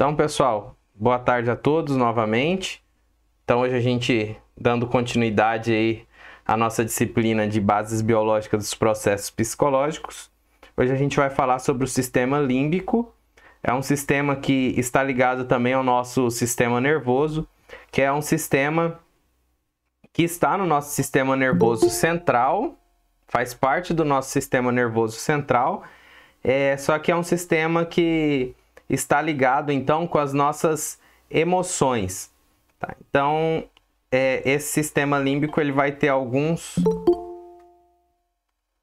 Então, pessoal, boa tarde a todos novamente. Então, hoje a gente dando continuidade aí à nossa disciplina de bases biológicas dos processos psicológicos. Hoje a gente vai falar sobre o sistema límbico. É um sistema que está ligado também ao nosso sistema nervoso, que é um sistema que está no nosso sistema nervoso central, faz parte do nosso sistema nervoso central, só que é um sistema que está ligado, então, com as nossas emoções. Tá? Então, esse sistema límbico, ele vai ter alguns...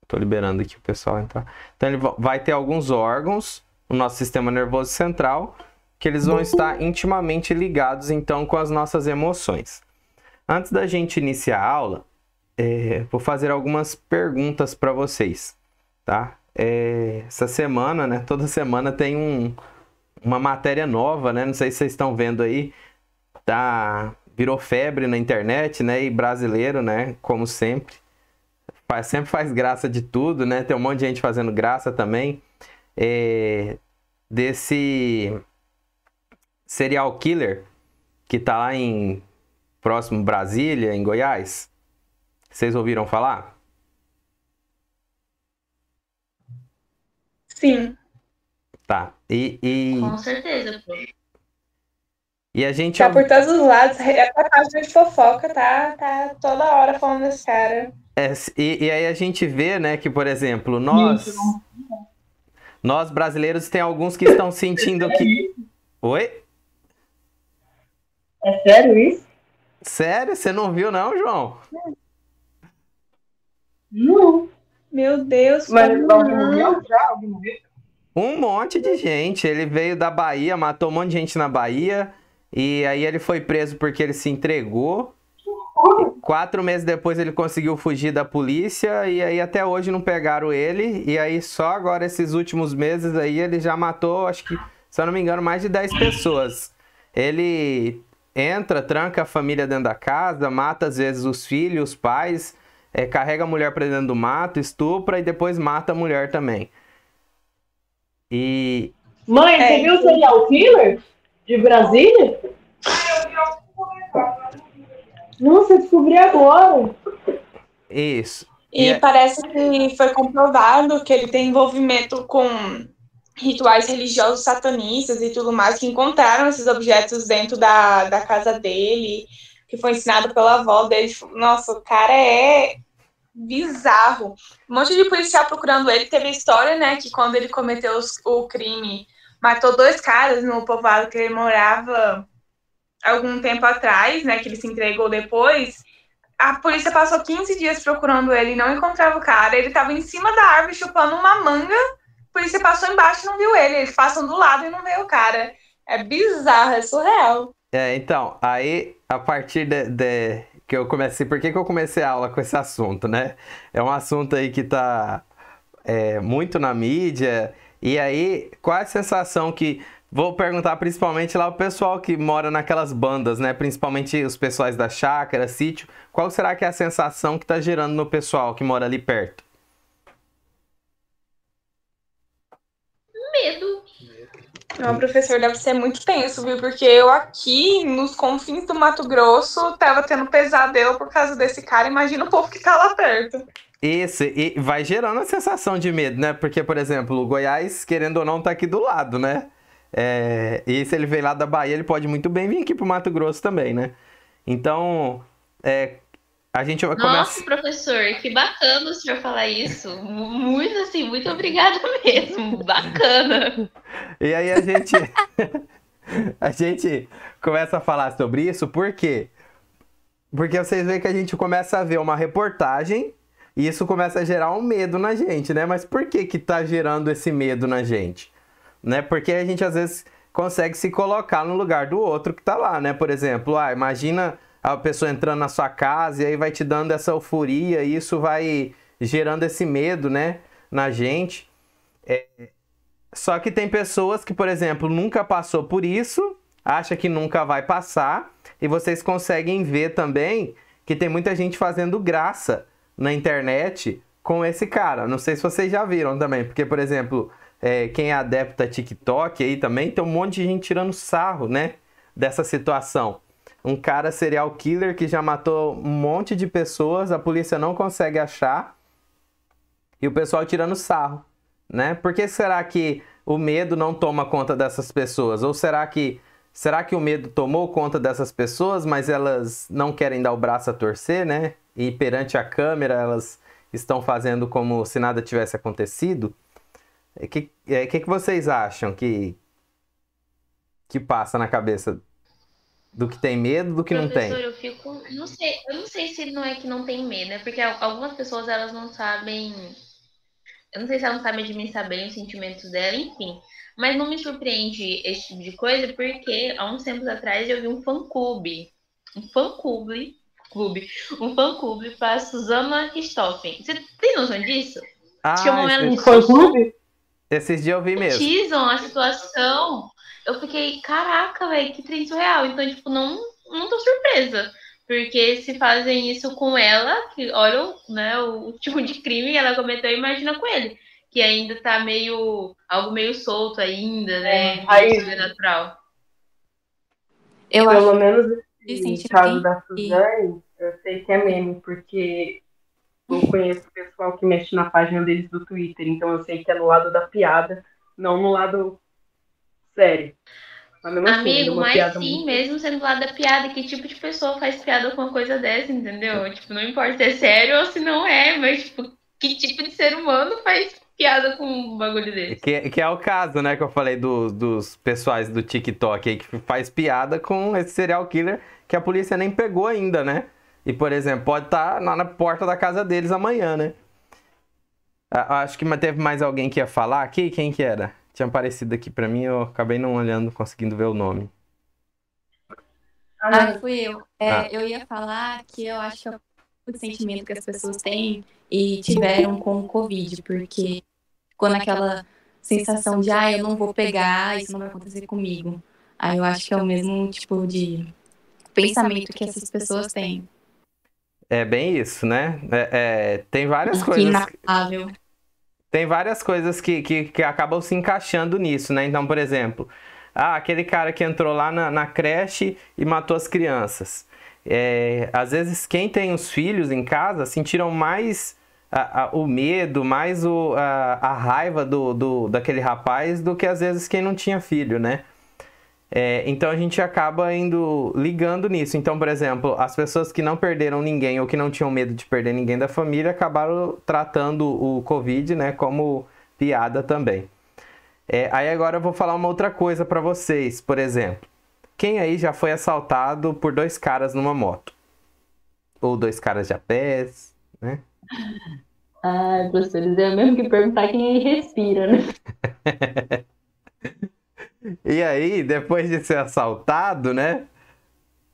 Estou liberando aqui o pessoal entrar. Então, ele vai ter alguns órgãos no nosso sistema nervoso central, que eles vão estar intimamente ligados, então, com as nossas emoções. Antes da gente iniciar a aula, vou fazer algumas perguntas para vocês, tá? Essa semana, né? Toda semana tem uma matéria nova, né? Não sei se vocês estão vendo aí, virou febre na internet, né? E brasileiro, né? Como sempre, sempre faz graça de tudo, né? Tem um monte de gente fazendo graça também. Desse serial killer que tá lá em próximo Brasília, em Goiás. Vocês ouviram falar? Sim. Tá. Com certeza, pô. E a gente... Tá por todos os lados. A página de fofoca tá toda hora falando desse cara. E aí a gente vê, né, que, por exemplo, nós brasileiros tem alguns que estão sentindo que... Oi? É sério isso? Sério? Você não viu não, João? Não. Meu Deus. Mas alguém morreu já? Alguém morreu? Um monte de gente. Ele veio da Bahia, matou um monte de gente na Bahia. E aí ele foi preso porque ele se entregou. 4 meses depois ele conseguiu fugir da polícia. E aí até hoje não pegaram ele. E aí só agora esses últimos meses aí ele já matou, acho que, se eu não me engano, mais de 10 pessoas. Ele entra, tranca a família dentro da casa, mata às vezes os filhos, os pais, carrega a mulher para dentro do mato, estupra e depois mata a mulher também. E... Mãe, você viu o serial killer de Brasília? Nossa, eu descobri agora. Isso. E parece que foi comprovado que ele tem envolvimento com rituais religiosos satanistas e tudo mais, que encontraram esses objetos dentro da casa dele, que foi ensinado pela avó dele. Nossa, o cara é bizarro. Um monte de policial procurando ele. Teve a história, né, que quando ele cometeu o crime, matou 2 caras no povoado que ele morava algum tempo atrás, né, que ele se entregou depois. A polícia passou 15 dias procurando ele e não encontrava o cara. Ele estava em cima da árvore chupando uma manga. A polícia passou embaixo e não viu ele. Eles passam do lado e não vê o cara. É bizarro, é surreal. Então, aí, a partir que eu comecei... Por que eu comecei a aula com esse assunto, né? É um assunto aí que tá muito na mídia. E aí, qual é a sensação que... Vou perguntar principalmente lá o pessoal que mora naquelas bandas, né? Principalmente os pessoais da chácara, sítio. Qual será que é a sensação que tá gerando no pessoal que mora ali perto? Medo. Não, professor, deve ser muito tenso, viu? Porque eu aqui, nos confins do Mato Grosso, tava tendo pesadelo por causa desse cara. Imagina o povo que tá lá perto. Isso, e vai gerando a sensação de medo, né? Porque, por exemplo, o Goiás, querendo ou não, tá aqui do lado, né? E se ele veio lá da Bahia, ele pode muito bem vir aqui pro Mato Grosso também, né? Então, a gente vai começar... Nossa, professor, que bacana o senhor falar isso. Muito assim, muito obrigada mesmo. Bacana. E aí a gente começa a falar sobre isso, por quê? Porque vocês veem que a gente começa a ver uma reportagem e isso começa a gerar um medo na gente, né? Mas por que que tá gerando esse medo na gente? Né? Porque a gente às vezes consegue se colocar no lugar do outro que tá lá, né? Por exemplo, imagina a pessoa entrando na sua casa e aí vai te dando essa euforia e isso vai gerando esse medo, né, na gente. Só que tem pessoas que, por exemplo, nunca passou por isso, acha que nunca vai passar, e vocês conseguem ver também que tem muita gente fazendo graça na internet com esse cara. Não sei se vocês já viram também, porque, por exemplo, quem é adepto a TikTok aí também, tem um monte de gente tirando sarro, né? Dessa situação. Um cara serial killer que já matou um monte de pessoas, a polícia não consegue achar, e o pessoal tirando sarro, né? Por que será que o medo não toma conta dessas pessoas? Ou será que o medo tomou conta dessas pessoas, mas elas não querem dar o braço a torcer, né? E perante a câmera elas estão fazendo como se nada tivesse acontecido? O que vocês acham que passa na cabeça do que tem medo, do que não tem? Professor, eu não sei se não é que não tem medo, né? Porque algumas pessoas, elas não sabem, eu não sei se elas não sabem administrar bem os sentimentos dela, enfim. Mas não me surpreende esse tipo de coisa, porque há uns tempos atrás eu vi um fã-clube para Susana Richthofen. Você tem noção disso? Chamam ela Um de fã-clube? Esses dias eu vi mesmo. Teasam a situação. Eu fiquei, caraca, velho, que trem surreal. Então, tipo, não tô surpresa. Porque se fazem isso com ela, que olha, né, o tipo de crime que ela cometeu, imagina com ele. Que ainda tá algo meio solto ainda, né? Aí, Sobrenatural. Eu pelo acho menos que esse senti caso da que- Suzane, eu sei que é meme, porque eu conheço o pessoal que mexe na página deles do Twitter, então eu sei que é no lado da piada, não no lado sério. Mas mesmo assim, ainda é Amigo, uma mas piada sim, muito... mesmo sendo do lado da piada, que tipo de pessoa faz piada com uma coisa dessa, entendeu? Tipo, não importa se é sério ou se não é, mas tipo, que tipo de ser humano faz piada com um bagulho desse? Que é o caso, né, que eu falei dos pessoais do TikTok aí, que faz piada com esse serial killer que a polícia nem pegou ainda, né? E, por exemplo, pode estar na porta da casa deles amanhã, né? Acho que teve mais alguém que ia falar aqui. Quem que era? Tinha aparecido aqui pra mim, eu acabei não olhando, conseguindo ver o nome. fui eu. Eu ia falar que eu acho que é o sentimento que as pessoas têm e tiveram com o Covid, porque ficou naquela sensação de, eu não vou pegar, isso não vai acontecer comigo. Aí eu acho que é o mesmo tipo de pensamento que essas pessoas têm. É bem isso, né? Tem várias Que coisas. inabalável. Tem várias coisas que acabam se encaixando nisso, né? Então, por exemplo, aquele cara que entrou lá na creche e matou as crianças. Às vezes, quem tem os filhos em casa sentiram mais o medo, mais a raiva daquele rapaz do que às vezes quem não tinha filho, né? Então a gente acaba ligando nisso. Então, por exemplo, as pessoas que não perderam ninguém ou que não tinham medo de perder ninguém da família acabaram tratando o Covid, né, como piada também. Aí agora eu vou falar uma outra coisa pra vocês. Por exemplo, quem aí já foi assaltado por 2 caras numa moto? Ou 2 caras de a pé, né? Professores, é mesmo que perguntar quem respira, né? E aí, depois de ser assaltado, né?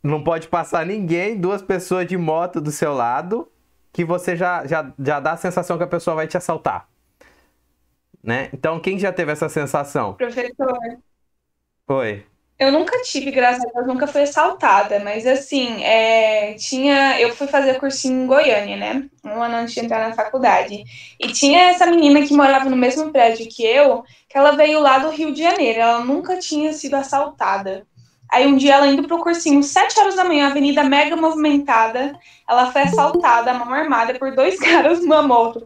Não pode passar ninguém, 2 pessoas de moto do seu lado, que você já dá a sensação que a pessoa vai te assaltar. Né? Então, quem já teve essa sensação? Professor, Oi. eu nunca tive, graças a Deus, nunca fui assaltada, mas assim, eu fui fazer cursinho em Goiânia, né? Um ano antes de entrar na faculdade. E tinha essa menina que morava no mesmo prédio que ela veio lá do Rio de Janeiro, ela nunca tinha sido assaltada. Aí um dia ela indo pro cursinho, 7 horas da manhã, avenida mega movimentada, ela foi assaltada, mão armada, por 2 caras numa moto.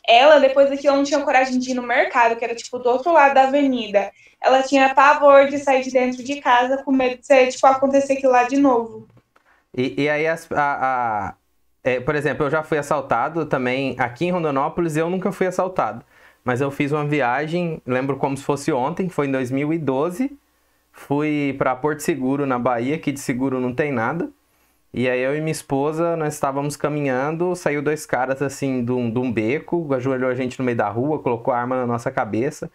Ela, depois daquilo, não tinha coragem de ir no mercado, que era, tipo, do outro lado da avenida. Ela tinha pavor de sair de dentro de casa com medo de acontecer aquilo lá de novo. E aí, por exemplo, eu já fui assaltado também aqui em Rondonópolis, eu nunca fui assaltado. Mas eu fiz uma viagem, lembro como se fosse ontem, foi em 2012. Fui para Porto Seguro, na Bahia, que de seguro não tem nada. E aí eu e minha esposa, nós estávamos caminhando, saiu 2 caras assim de um beco, ajoelhou a gente no meio da rua, colocou a arma na nossa cabeça.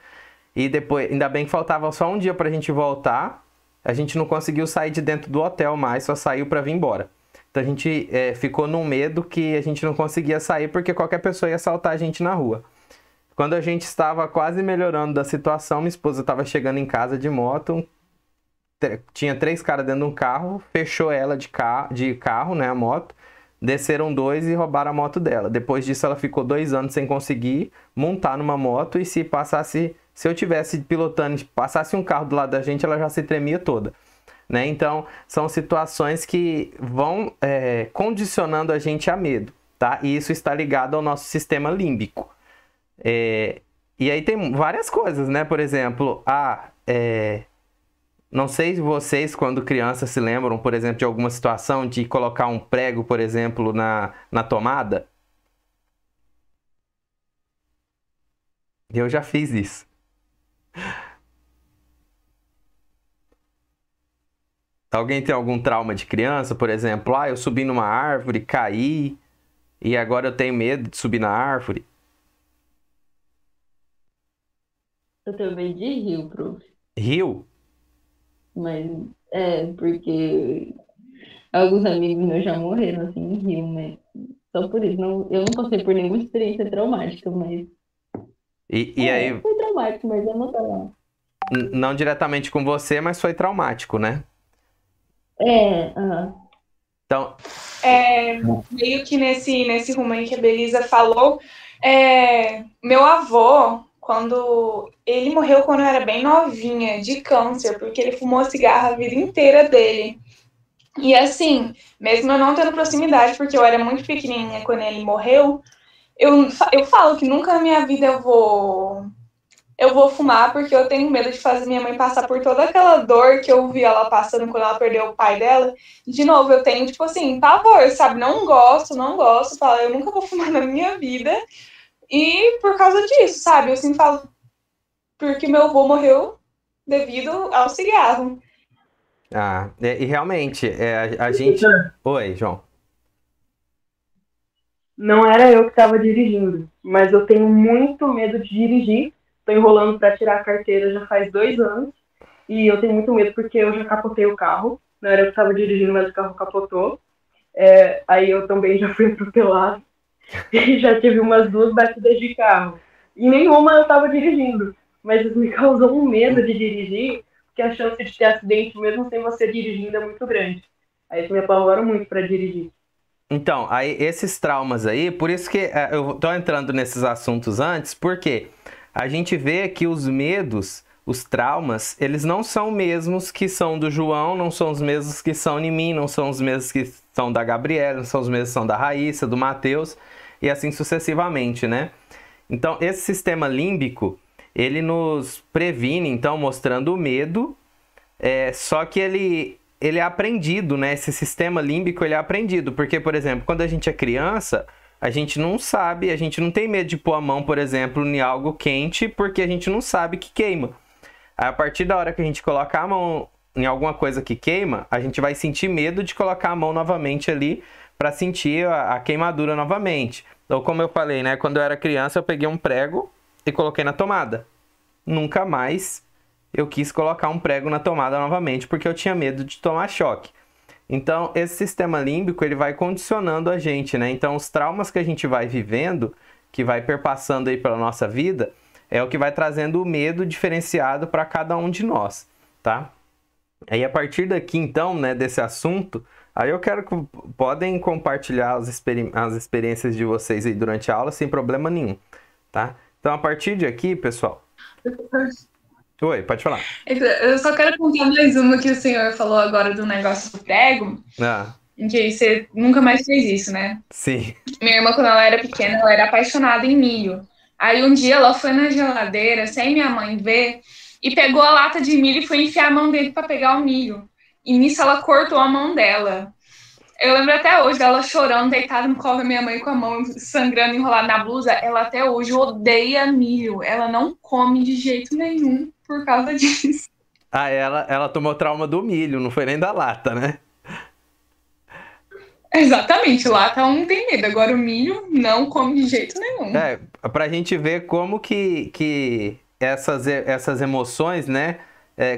E depois, ainda bem que faltava só um dia pra gente voltar, a gente não conseguiu sair de dentro do hotel mais, só saiu pra vir embora. Então a gente ficou num medo que a gente não conseguia sair porque qualquer pessoa ia assaltar a gente na rua. Quando a gente estava quase melhorando da situação, minha esposa estava chegando em casa de moto, tinha 3 caras dentro de um carro, fechou ela de carro, né, a moto, desceram 2 e roubaram a moto dela. Depois disso ela ficou 2 anos sem conseguir montar numa moto e se passasse Se eu tivesse pilotando e passasse um carro do lado da gente, ela já se tremia toda. Né? Então, são situações que vão condicionando a gente a medo, tá? E isso está ligado ao nosso sistema límbico. E aí tem várias coisas, né? Por exemplo, não sei se vocês, quando crianças, se lembram, por exemplo, de alguma situação de colocar um prego, por exemplo, na tomada. Eu já fiz isso. Alguém tem algum trauma de criança, por exemplo? Eu subi numa árvore, caí, e agora eu tenho medo de subir na árvore. Eu tenho medo de rio, prof. Rio? Mas porque alguns amigos meus já morreram assim em rio, mas só por isso. Não, eu não passei por nenhuma experiência traumática, mas. E aí, Foi traumático, mas eu não tava. não diretamente com você, mas foi traumático, né? Então, Meio que nesse rumo aí que a Belisa falou, meu avô, quando ele morreu quando eu era bem novinha, de câncer, porque ele fumou cigarro a vida inteira dele. E assim, mesmo eu não tendo proximidade, porque eu era muito pequenininha quando ele morreu, eu falo que nunca na minha vida eu vou fumar, porque eu tenho medo de fazer minha mãe passar por toda aquela dor que eu vi ela passando quando ela perdeu o pai dela. De novo, eu tenho, tipo assim, pavor, sabe? Não gosto, falo, eu nunca vou fumar na minha vida. E por causa disso, sabe? Eu sempre falo, porque meu avô morreu devido ao cigarro. e realmente, a gente... Oi, João. Não era eu que estava dirigindo, mas eu tenho muito medo de dirigir. Estou enrolando para tirar a carteira já faz 2 anos. E eu tenho muito medo porque eu já capotei o carro. Não era eu que estava dirigindo, mas o carro capotou. Aí eu também já fui atropelado. E já tive umas 2 batidas de carro. E nenhuma eu estava dirigindo. Mas isso me causou um medo de dirigir, porque a chance de ter acidente, mesmo sem você dirigindo, é muito grande. Aí isso me apavora muito para dirigir. Então, aí esses traumas aí, por isso que eu tô entrando nesses assuntos antes, porque a gente vê que os medos, os traumas, eles não são mesmos que são do João, não são os mesmos que são em mim, não são os mesmos que são da Gabriela, não são os mesmos que são da Raíssa, do Matheus, e assim sucessivamente, né? Então, esse sistema límbico, ele nos previne, então, mostrando o medo, só que ele é aprendido, né? Esse sistema límbico, ele é aprendido. Porque, por exemplo, quando a gente é criança, a gente não sabe, a gente não tem medo de pôr a mão, por exemplo, em algo quente, porque a gente não sabe que queima. Aí, a partir da hora que a gente coloca a mão em alguma coisa que queima, a gente vai sentir medo de colocar a mão novamente ali para sentir a queimadura novamente. Então, como eu falei, né? Quando eu era criança, eu peguei um prego e coloquei na tomada. Nunca mais eu quis colocar um prego na tomada novamente, porque eu tinha medo de tomar choque. Então, esse sistema límbico, ele vai condicionando a gente, né? Então, os traumas que a gente vai vivendo, que vai perpassando aí pela nossa vida, é o que vai trazendo o medo diferenciado para cada um de nós, tá? Aí, a partir daqui, então, né, desse assunto, aí eu quero que podem compartilhar as experiências de vocês aí durante a aula, sem problema nenhum, tá? Então, a partir de aqui, pessoal... Oi, pode falar. Eu só quero contar mais uma que o senhor falou agora do negócio do prego. Que você nunca mais fez isso, né? Sim. Minha irmã, quando ela era pequena, ela era apaixonada em milho. Aí um dia ela foi na geladeira, sem minha mãe ver, e pegou a lata de milho e foi enfiar a mão dentro para pegar o milho. E nisso ela cortou a mão dela. Eu lembro até hoje dela chorando, deitada no colo da minha mãe com a mão sangrando, enrolada na blusa. Ela até hoje odeia milho. Ela não come de jeito nenhum por causa disso. Ela tomou trauma do milho, não foi nem da lata, né? Exatamente, lata ela não tem medo. Agora o milho não come de jeito nenhum. Pra gente ver como que essas emoções, né?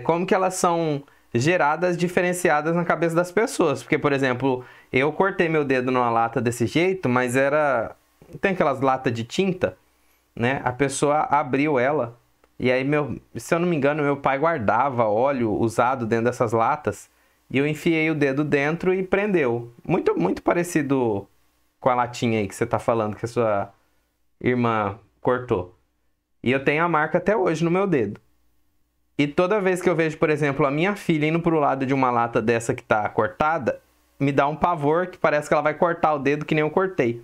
Como que elas são geradas, diferenciadas na cabeça das pessoas. Porque, por exemplo, eu cortei meu dedo numa lata desse jeito, mas tem aquelas latas de tinta, né? A pessoa abriu ela, e aí, se eu não me engano, meu pai guardava óleo usado dentro dessas latas, e eu enfiei o dedo dentro e prendeu. Muito, muito parecido com a latinha aí que você tá falando, que a sua irmã cortou. E eu tenho a marca até hoje no meu dedo. E toda vez que eu vejo, por exemplo, a minha filha indo pro lado de uma lata dessa que tá cortada, me dá um pavor que parece que ela vai cortar o dedo que nem eu cortei,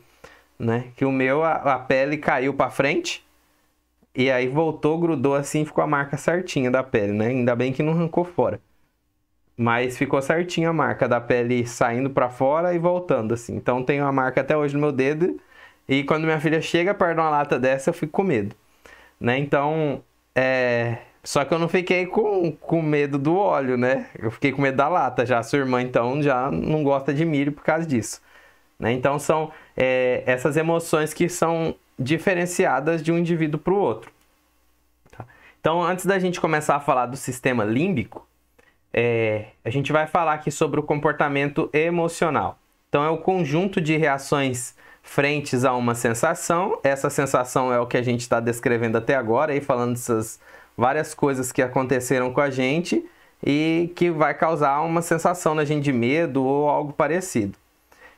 né? Que o meu, a pele caiu pra frente e aí voltou, grudou assim, ficou a marca certinha da pele, né? Ainda bem que não arrancou fora. Mas ficou certinha a marca da pele saindo pra fora e voltando assim. Então tenho a marca até hoje no meu dedo e quando minha filha chega perto de uma lata dessa, eu fico com medo, né? Então, só que eu não fiquei com medo do óleo, né? Eu fiquei com medo da lata. Já a sua irmã, então, já não gosta de milho por causa disso, né? Então, são essas emoções que são diferenciadas de um indivíduo para o outro. Tá? Então, antes da gente começar a falar do sistema límbico, a gente vai falar aqui sobre o comportamento emocional. Então, é o conjunto de reações frentes a uma sensação. Essa sensação é o que a gente está descrevendo até agora, aí falando dessas várias coisas que aconteceram com a gente e que vai causar uma sensação na gente de medo ou algo parecido.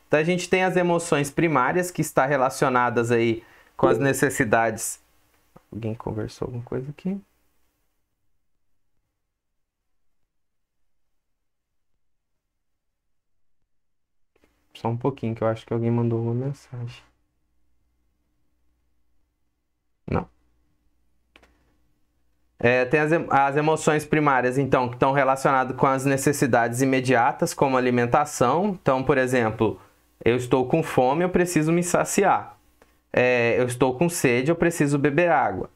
Então a gente tem as emoções primárias que estão relacionadas aí com as necessidades. Alguém conversou alguma coisa aqui? Só um pouquinho que eu acho que alguém mandou uma mensagem. Não. Tem as emoções primárias, então, que estão relacionadas com as necessidades imediatas, como alimentação. Então, por exemplo, eu estou com fome, eu preciso me saciar. Eu estou com sede, eu preciso beber água.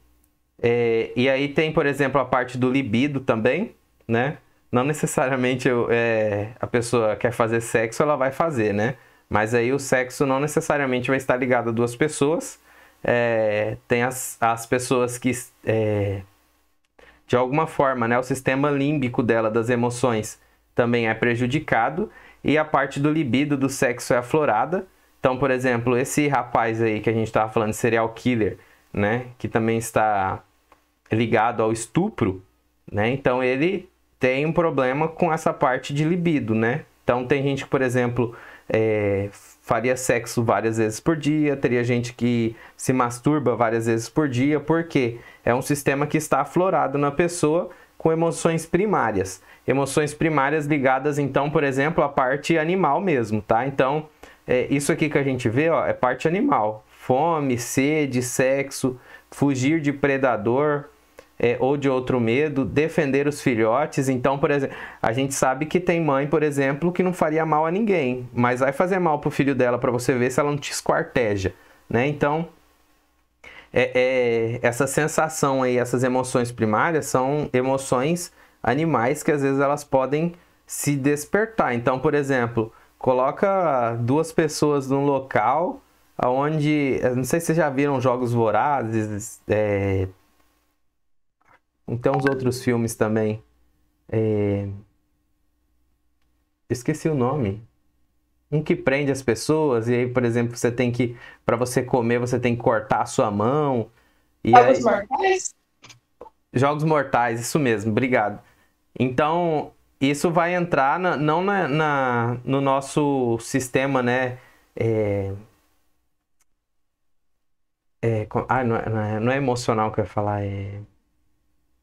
E aí tem, por exemplo, a parte do libido também, né? Não necessariamente a pessoa quer fazer sexo, ela vai fazer, né? Mas aí o sexo não necessariamente vai estar ligado a duas pessoas. Tem as pessoas que... de alguma forma, né, o sistema límbico dela, das emoções, também é prejudicado e a parte do libido, do sexo, é aflorada. Então, por exemplo, esse rapaz aí que a gente estava falando, serial killer, né, que também está ligado ao estupro, né, então ele tem um problema com essa parte de libido, né. Então, tem gente que, por exemplo, faria sexo várias vezes por dia, teria gente que se masturba várias vezes por dia, porque é um sistema que está aflorado na pessoa com emoções primárias. Emoções primárias ligadas, então, por exemplo, à parte animal mesmo, tá? Então, isso aqui que a gente vê, ó, é parte animal. Fome, sede, sexo, fugir de predador, ou de outro medo, defender os filhotes. Então, por exemplo, a gente sabe que tem mãe, por exemplo, que não faria mal a ninguém, mas vai fazer mal pro filho dela para você ver se ela não te esquarteja, né? Então, essa sensação aí, essas emoções primárias são emoções animais que às vezes elas podem se despertar. Então, por exemplo, coloca duas pessoas num local onde, não sei se vocês já viram Jogos Vorazes, tem uns outros filmes também. Esqueci o nome. Um que prende as pessoas, e aí, por exemplo, você tem que, para você comer, você tem que cortar a sua mão. Jogos Mortais? Jogos Mortais, isso mesmo, obrigado. Então, isso vai entrar não no nosso sistema, né? Não é emocional que eu ia falar,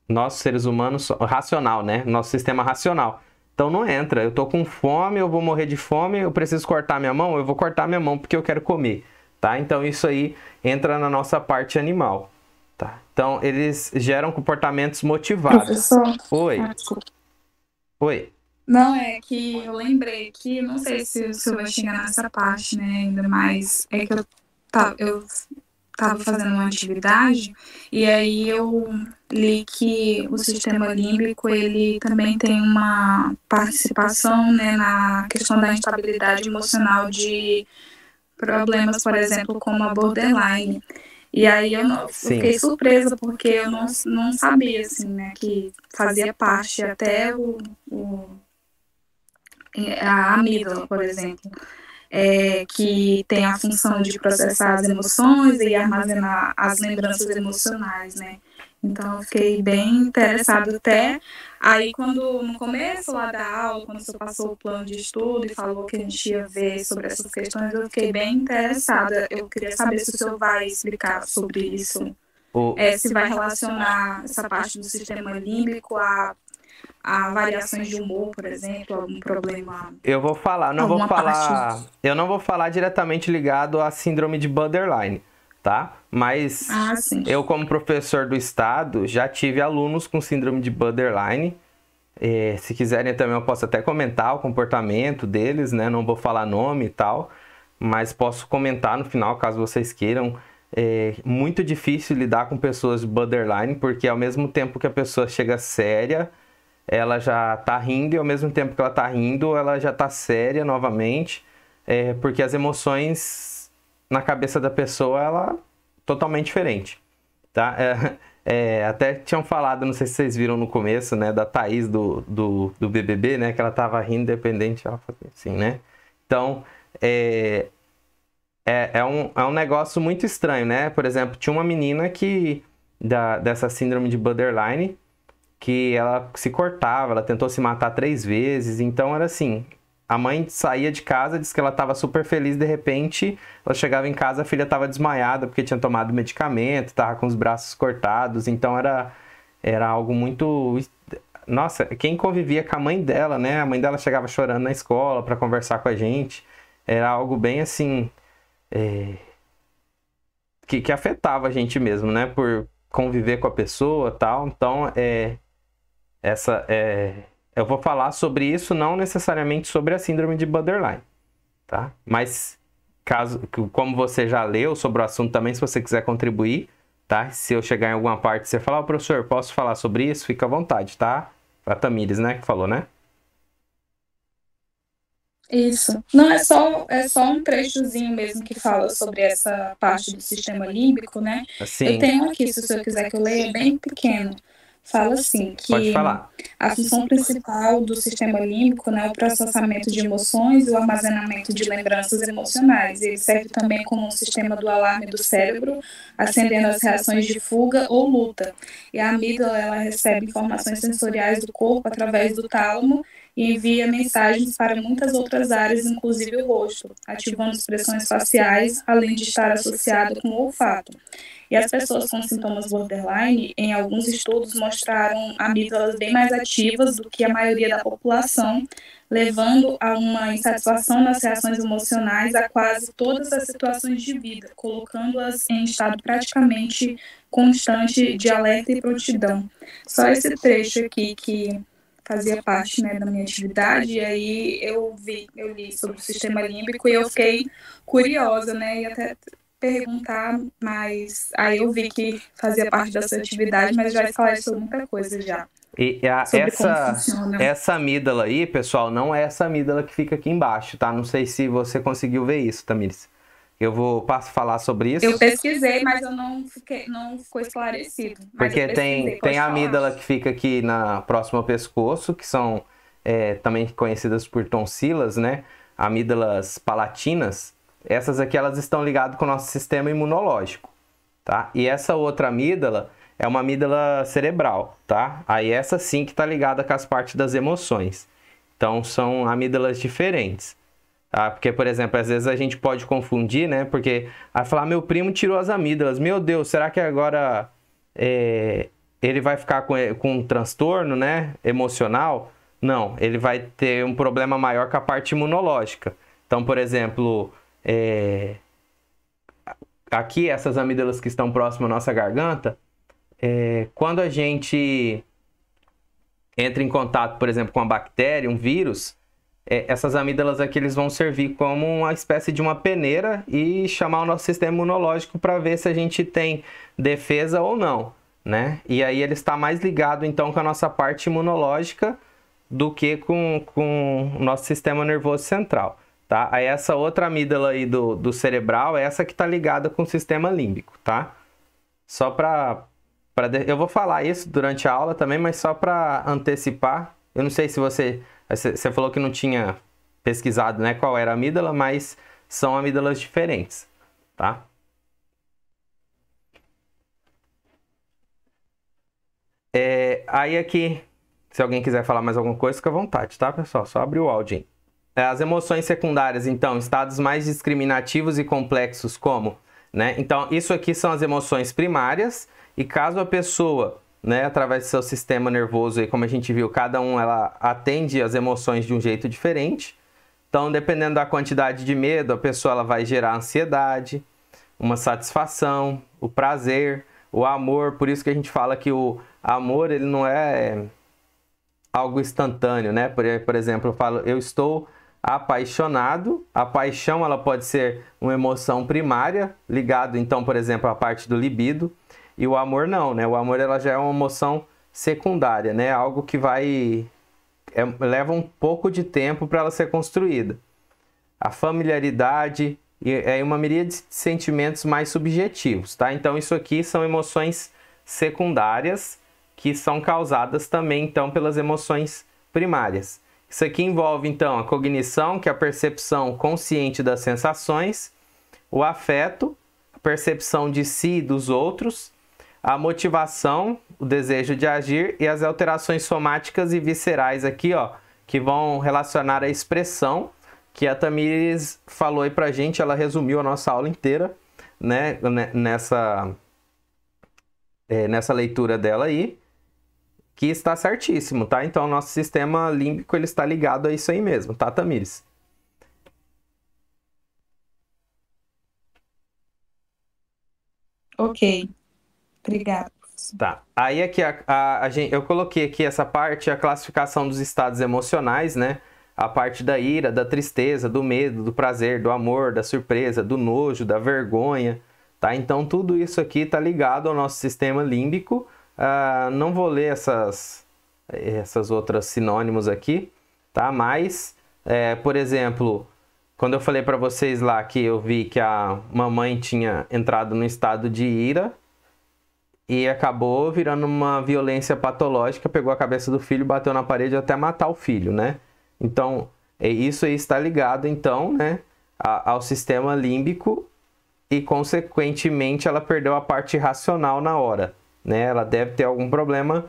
nós, seres humanos, racional, né? Nosso sistema racional. Então não entra. Eu tô com fome, eu vou morrer de fome, eu preciso cortar minha mão, eu vou cortar minha mão porque eu quero comer, tá? Então isso aí entra na nossa parte animal, tá? Então eles geram comportamentos motivados. Professor? Oi. Desculpa. Oi. Não, é que eu lembrei que, não sei se o senhor vai chegar nessa parte, né, ainda mais, é que eu tava fazendo uma atividade e aí eu li que o sistema límbico, ele também tem uma participação, né, na questão da instabilidade emocional de problemas, por exemplo, como a borderline. E aí eu fiquei surpresa porque eu não sabia, assim, né, que fazia parte até a amígdala, por exemplo. Que tem a função de processar as emoções e armazenar as lembranças emocionais, né? Então, eu fiquei bem interessada até aí quando, no começo lá da aula, quando você passou o plano de estudo e falou que a gente ia ver sobre essas questões, eu fiquei bem interessada. Eu queria saber se o senhor vai explicar sobre isso se vai relacionar essa parte do sistema límbico a variações de humor, por exemplo, algum problema. Eu vou falar, eu não vou falar diretamente ligado à síndrome de borderline, tá? Mas eu, como professor do estado, já tive alunos com síndrome de borderline. Se quiserem também eu posso até comentar o comportamento deles, né? Não vou falar nome e tal, mas posso comentar no final, caso vocês queiram. É muito difícil lidar com pessoas de borderline, porque ao mesmo tempo que a pessoa chega séria, ela já tá rindo, e ao mesmo tempo que ela tá rindo, ela já tá séria novamente, porque as emoções na cabeça da pessoa, ela totalmente diferente, tá? Até tinham falado, não sei se vocês viram no começo, né, da Thaís do BBB, né, que ela tava rindo independente, ela fazia assim, né? Então, é um negócio muito estranho, né? Por exemplo, tinha uma menina dessa síndrome de borderline, que ela se cortava, ela tentou se matar 3 vezes, então era assim, a mãe saía de casa, disse que ela estava super feliz, de repente ela chegava em casa, a filha estava desmaiada porque tinha tomado medicamento, estava com os braços cortados, então era algo muito... Nossa, quem convivia com a mãe dela, né? A mãe dela chegava chorando na escola para conversar com a gente, era algo bem assim, que afetava a gente mesmo, né? Por conviver com a pessoa e tal, então eu vou falar sobre isso, não necessariamente sobre a síndrome de borderline, tá? Mas, como você já leu sobre o assunto também, se você quiser contribuir, tá? Se eu chegar em alguma parte, você falar, professor, posso falar sobre isso? Fica à vontade, tá? A Tamires, né, que falou, né? Isso. Não, é só um trechozinho mesmo que fala sobre essa parte do sistema límbico, né? Assim, eu tenho aqui, se o senhor quiser que eu leia, é bem pequeno. Fala assim, que pode falar. A função principal do sistema límbico, né, é o processamento de emoções e o armazenamento de lembranças emocionais. Ele serve também como um sistema do alarme do cérebro, acendendo as reações de fuga ou luta. E a amígdala, ela recebe informações sensoriais do corpo através do tálamo e envia mensagens para muitas outras áreas, inclusive o rosto, ativando expressões faciais, além de estar associado com o olfato. E as pessoas com sintomas borderline, em alguns estudos, mostraram amígdalas bem mais ativas do que a maioria da população, levando a uma insatisfação nas reações emocionais a quase todas as situações de vida, colocando-as em estado praticamente constante de alerta e prontidão. Só esse trecho aqui que fazia parte, né, da minha atividade, e aí eu li sobre o sistema límbico e eu fiquei curiosa, né, e até perguntar, mas aí eu vi que fazia parte da sua atividade, mas já falei sobre muita coisa já. E essa amígdala aí, pessoal, não é essa amígdala que fica aqui embaixo, tá? Não sei se você conseguiu ver isso, Tamires. Eu vou falar sobre isso. Eu pesquisei, mas eu não ficou esclarecido. Porque tem a amígdala que fica aqui próxima ao pescoço, que são também conhecidas por tonsilas, né? Amígdalas palatinas. Essas aqui, elas estão ligadas com o nosso sistema imunológico, tá? E essa outra amígdala é uma amígdala cerebral, tá? Aí essa sim que está ligada com as partes das emoções. Então, são amígdalas diferentes. Tá? Porque, por exemplo, às vezes a gente pode confundir, né? Porque, falar, meu primo tirou as amígdalas. Meu Deus, será que agora ele vai ficar com um transtorno, né? Emocional? Não, ele vai ter um problema maior com a parte imunológica. Então, por exemplo... aqui, essas amígdalas que estão próximas à nossa garganta, quando a gente entra em contato, por exemplo, com uma bactéria, um vírus, essas amígdalas aqui eles vão servir como uma espécie de uma peneira e chamar o nosso sistema imunológico para ver se a gente tem defesa ou não, né? E aí ele está mais ligado então com a nossa parte imunológica do que com o nosso sistema nervoso central. Tá? Aí essa outra amígdala aí do cerebral é essa que está ligada com o sistema límbico, tá? Só eu vou falar isso durante a aula também, mas só para antecipar. Eu não sei se você falou que não tinha pesquisado, né, qual era a amígdala, mas são amígdalas diferentes, tá? Aí aqui, se alguém quiser falar mais alguma coisa, fica à vontade, tá, pessoal? Só abrir o áudio aí. As emoções secundárias, então, estados mais discriminativos e complexos como né? Então, isso aqui são as emoções primárias, e caso a pessoa, né, através do seu sistema nervoso, aí, como a gente viu, cada um ela atende as emoções de um jeito diferente. Então, dependendo da quantidade de medo, a pessoa ela vai gerar ansiedade, uma satisfação, o prazer, o amor. Por isso que a gente fala que o amor ele não é algo instantâneo, né? Por exemplo, eu falo, eu estou apaixonado. A paixão ela pode ser uma emoção primária, ligado então, por exemplo, à parte do libido. E o amor não, né? O amor ela já é uma emoção secundária, né? Algo que leva um pouco de tempo para ela ser construída. A familiaridade é uma miríade de sentimentos mais subjetivos, tá? Então isso aqui são emoções secundárias que são causadas também então pelas emoções primárias. Isso aqui envolve então a cognição, que é a percepção consciente das sensações, o afeto, a percepção de si e dos outros, a motivação, o desejo de agir e as alterações somáticas e viscerais aqui, ó, que vão relacionar a expressão, que a Tamires falou aí pra gente, ela resumiu a nossa aula inteira, né, nessa leitura dela aí, que está certíssimo, tá? Então, o nosso sistema límbico, ele está ligado a isso aí mesmo, tá, Tamires? Ok, obrigada. Tá. Aí aqui eu coloquei aqui essa parte, a classificação dos estados emocionais, né? A parte da ira, da tristeza, do medo, do prazer, do amor, da surpresa, do nojo, da vergonha, tá? Então tudo isso aqui está ligado ao nosso sistema límbico. Não vou ler essas outras sinônimos aqui, tá? Mas, por exemplo, quando eu falei para vocês lá que eu vi que a mamãe tinha entrado no estado de ira, e acabou virando uma violência patológica, pegou a cabeça do filho, bateu na parede até matar o filho, né? Então, isso aí está ligado, então, né, ao sistema límbico e, consequentemente, ela perdeu a parte racional na hora, né? Ela deve ter algum problema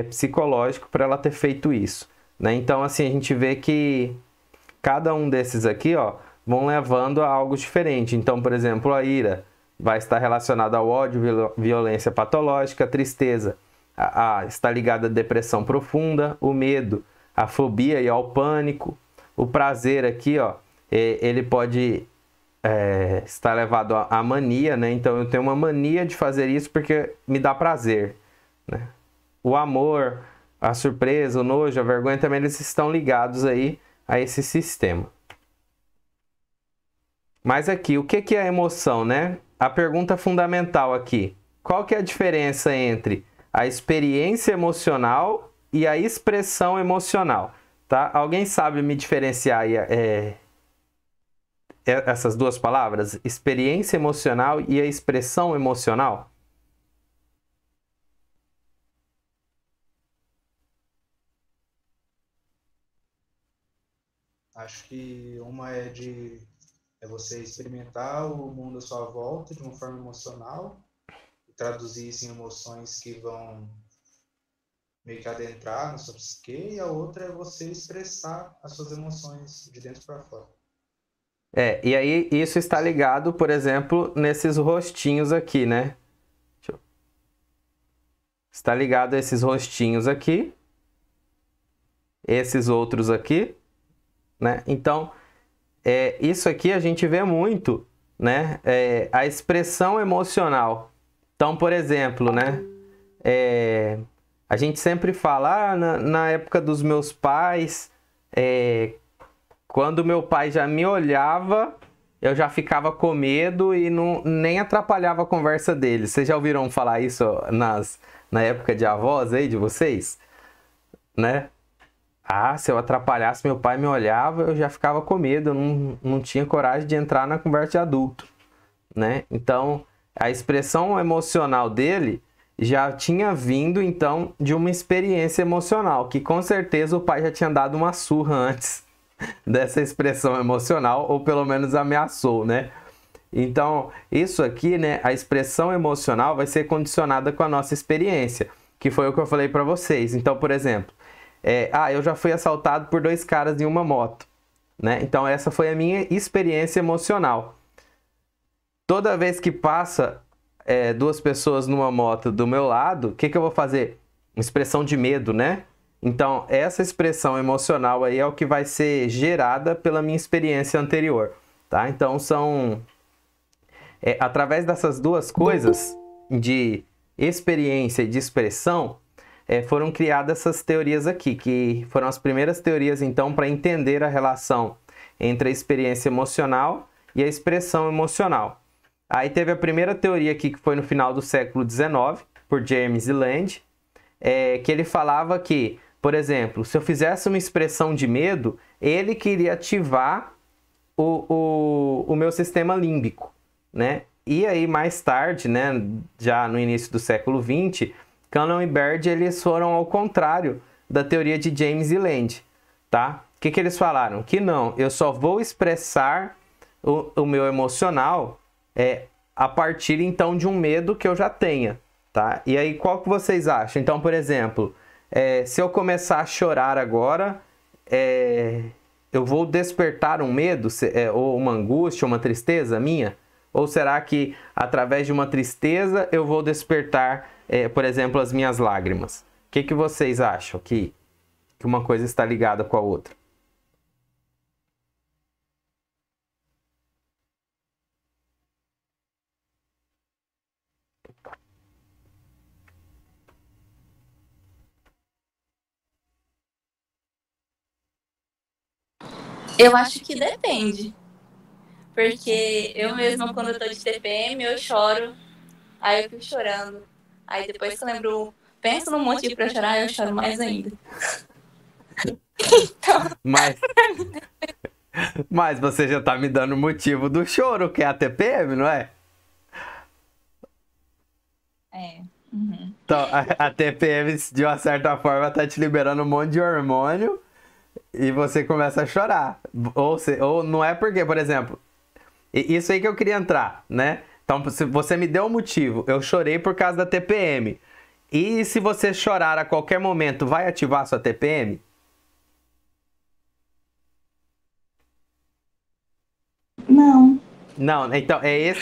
psicológico para ela ter feito isso, né? Então, assim, a gente vê que cada um desses aqui, ó, vão levando a algo diferente. Então, por exemplo, a ira vai estar relacionada ao ódio, violência patológica, a tristeza está ligada à depressão profunda, o medo, a fobia e ao pânico, o prazer aqui, ó, ele pode estar levado à mania, né? Então eu tenho uma mania de fazer isso porque me dá prazer, né? O amor, a surpresa, o nojo, a vergonha também eles estão ligados aí a esse sistema. Mas aqui, o que é a emoção, né? A pergunta fundamental aqui, qual que é a diferença entre a experiência emocional e a expressão emocional, tá? Alguém sabe me diferenciar essas duas palavras? Experiência emocional e a expressão emocional? Acho que uma é você experimentar o mundo à sua volta de uma forma emocional e traduzir isso em emoções que vão meio que adentrar na sua psique, e a outra é você expressar as suas emoções de dentro para fora. E aí isso está ligado, por exemplo, nesses rostinhos aqui, né? Está ligado a esses rostinhos aqui, esses outros aqui, né? Então, isso aqui a gente vê muito, né? A expressão emocional. Então, por exemplo, né? A gente sempre fala, na época dos meus pais, quando meu pai já me olhava, eu já ficava com medo e nem atrapalhava a conversa dele. Vocês já ouviram falar isso na época de avós aí de vocês? Né? Se eu atrapalhasse, meu pai me olhava, eu já ficava com medo, eu não tinha coragem de entrar na conversa de adulto, né? Então, a expressão emocional dele já tinha vindo, então, de uma experiência emocional, que com certeza o pai já tinha dado uma surra antes dessa expressão emocional, ou pelo menos ameaçou, né? Então, isso aqui, né, a expressão emocional vai ser condicionada com a nossa experiência, que foi o que eu falei para vocês. Então, por exemplo, eu já fui assaltado por 2 caras em uma moto, né? Então essa foi a minha experiência emocional. toda vez que passa duas pessoas numa moto do meu lado, o que eu vou fazer? Uma expressão de medo, né? Então, essa expressão emocional aí é o que vai ser gerada pela minha experiência anterior, tá? Então, através dessas duas coisas, de experiência e de expressão, foram criadas essas teorias aqui, que foram as primeiras teorias, então, para entender a relação entre a experiência emocional e a expressão emocional. Aí teve a primeira teoria aqui, que foi no final do século XIX, por James Land, que ele falava que, por exemplo, se eu fizesse uma expressão de medo, ele queria ativar o meu sistema límbico, né? E aí, mais tarde, né, já no início do século XX, Cannon e Baird, eles foram ao contrário da teoria de James e Land, tá? O que eles falaram? Que não, eu só vou expressar o meu emocional a partir, então, de um medo que eu já tenha, tá? E aí, qual que vocês acham? Então, por exemplo, se eu começar a chorar agora, eu vou despertar um medo, ou uma angústia, uma tristeza minha? Ou será que, através de uma tristeza, eu vou despertar, por exemplo, as minhas lágrimas? O que vocês acham que uma coisa está ligada com a outra? Eu acho que depende. Porque eu mesma, quando eu tô de TPM, eu choro. Aí eu fico chorando. Aí depois que eu lembro, penso num motivo pra chorar, eu choro mais ainda. Então... Mas você já tá me dando o motivo do choro, que é a TPM, não é? Uhum. Então, a TPM, de uma certa forma, tá te liberando um monte de hormônio e você começa a chorar. Ou não é porque, por exemplo, isso aí que eu queria entrar, né? Então, se você me deu um motivo, eu chorei por causa da TPM. E se você chorar a qualquer momento, vai ativar a sua TPM? Não. Não, então é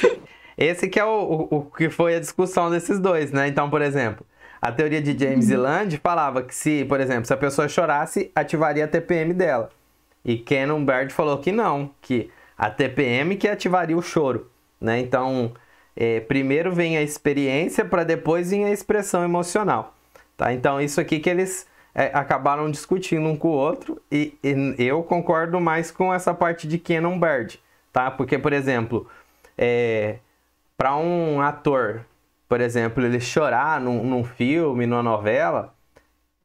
esse que é o que foi a discussão desses dois, né? Então, por exemplo, a teoria de James e Land falava que se, por exemplo, se a pessoa chorasse, ativaria a TPM dela. E Cannon Baird falou que não, que a TPM que ativaria o choro, né? Então, primeiro vem a experiência para depois vir a expressão emocional, tá? Então, isso aqui que eles acabaram discutindo um com o outro e eu concordo mais com essa parte de Cannon Baird, tá? Porque, por exemplo, para um ator, por exemplo, ele chorar num filme, numa novela,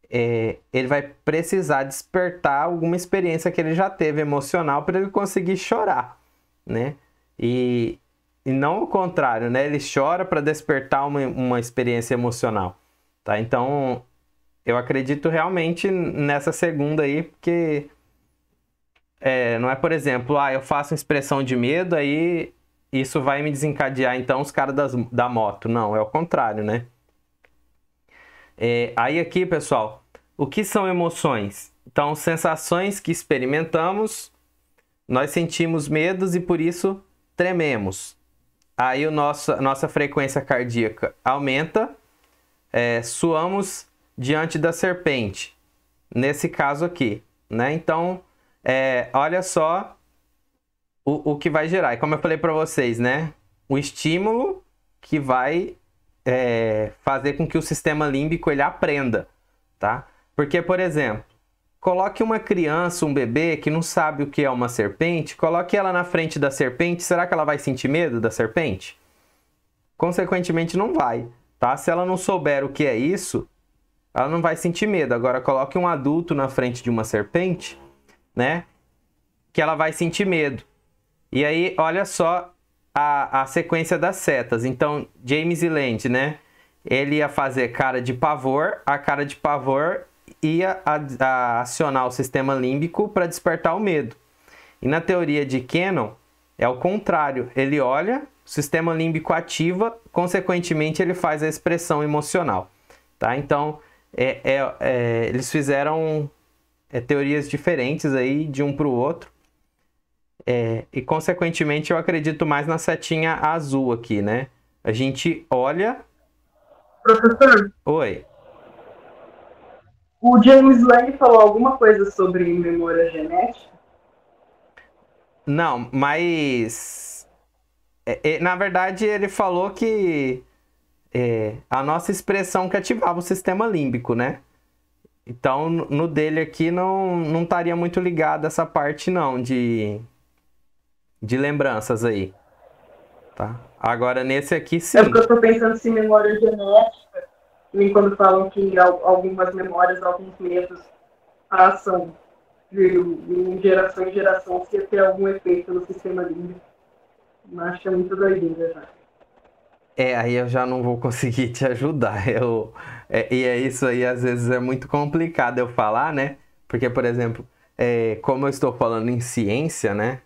ele vai precisar despertar alguma experiência que ele já teve emocional para ele conseguir chorar, né? E não o contrário, né? Ele chora para despertar uma experiência emocional, tá? Então, eu acredito realmente nessa segunda aí, porque não é, por exemplo, eu faço uma expressão de medo, aí isso vai me desencadear, então, os caras da moto. Não, é o contrário, né? Aí aqui, pessoal, o que são emoções? Então, sensações que experimentamos, nós sentimos medos e por isso trememos. Aí nossa frequência cardíaca aumenta, suamos diante da serpente, nesse caso aqui, né? Então, olha só o que vai gerar. E como eu falei para vocês, né? O estímulo que vai fazer com que o sistema límbico ele aprenda, tá? Porque, por exemplo, coloque uma criança, um bebê que não sabe o que é uma serpente, coloque ela na frente da serpente, será que ela vai sentir medo da serpente? Consequentemente, não vai, tá? Se ela não souber o que é isso, ela não vai sentir medo. Agora, coloque um adulto na frente de uma serpente, né? Que ela vai sentir medo. E aí, olha só a sequência das setas. Então, James e Land, né? Ele ia fazer cara de pavor, a cara de pavor ia acionar o sistema límbico para despertar o medo. E na teoria de Cannon, é o contrário. Ele olha, o sistema límbico ativa, consequentemente ele faz a expressão emocional, tá? Então, eles fizeram teorias diferentes aí de um para o outro. E consequentemente eu acredito mais na setinha azul aqui, né? A gente olha... Professor, Oi. o James Lang falou alguma coisa sobre memória genética? Não, mas... na verdade ele falou que a nossa expressão que ativava o sistema límbico, né? Então no dele aqui não estaria muito ligado essa parte não, de lembranças aí. Tá? Agora nesse aqui sim. É porque eu tô pensando se memória genética, nem quando falam que algumas memórias, alguns medos passam de geração em geração, se ia ter algum efeito no sistema límbico. Acho que é muito doideira já. Aí eu já não vou conseguir te ajudar. E é isso aí, às vezes é muito complicado eu falar, né? Porque, por exemplo, como eu estou falando em ciência, né?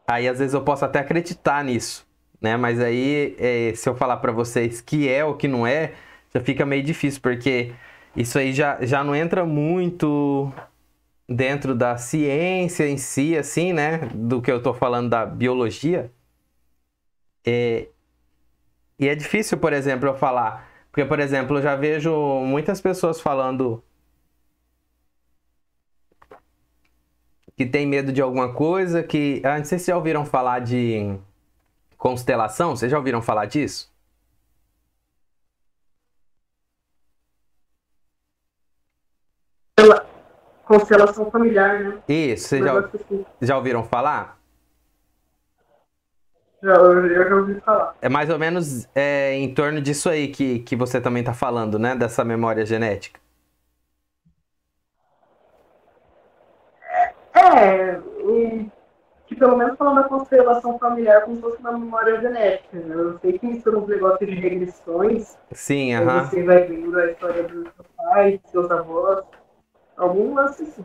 Aí às vezes eu posso até acreditar nisso, né? Mas aí, se eu falar para vocês que é ou que não é, já fica meio difícil, porque isso aí já não entra muito dentro da ciência em si, assim, né? Do que eu tô falando da biologia. E é difícil, por exemplo, eu falar. Porque, por exemplo, eu já vejo muitas pessoas falando que tem medo de alguma coisa, que... não sei se vocês já ouviram falar de constelação. Vocês já ouviram falar disso? Constelação familiar, né? Isso, vocês já ouviram falar? Eu já ouvi falar. É mais ou menos em torno disso aí que você também está falando, né? Dessa memória genética. Que pelo menos falando da constelação familiar como se fosse uma memória genética, né? Eu sei que mistura uns negócios de regressões. Sim, aí você vai vendo a história dos seus pais, dos seus avós. Algum lance assim.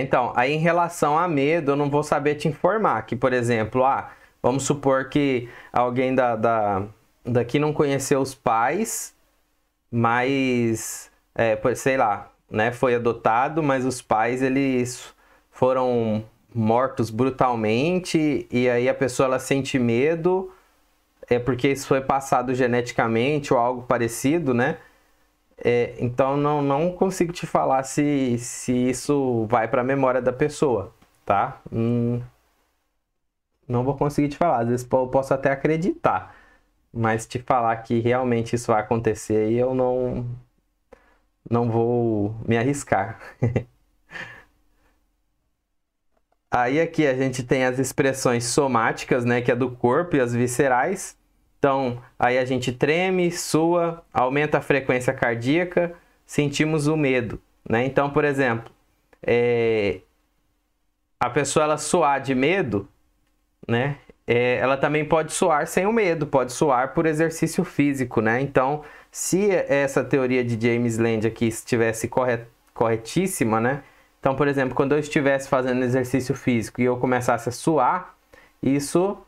Então, aí em relação a medo, eu não vou saber te informar. Que, por exemplo, vamos supor que alguém daqui não conheceu os pais, mas, sei lá, né, foi adotado, mas os pais, eles foram mortos brutalmente, e aí a pessoa, ela sente medo, porque isso foi passado geneticamente ou algo parecido, né? Então não consigo te falar se isso vai para a memória da pessoa, tá? Não vou conseguir te falar. Às vezes eu posso até acreditar, mas te falar que realmente isso vai acontecer aí eu não vou me arriscar. Aí aqui a gente tem as expressões somáticas, né, que é do corpo, e as viscerais. Então, aí a gente treme, sua, aumenta a frequência cardíaca, sentimos o medo, né? Então, por exemplo, a pessoa, ela suar de medo, né? Ela também pode suar sem o medo, pode suar por exercício físico, né? Então, se essa teoria de James Land aqui estivesse corretíssima, né? Então, por exemplo, quando eu estivesse fazendo exercício físico e eu começasse a suar, isso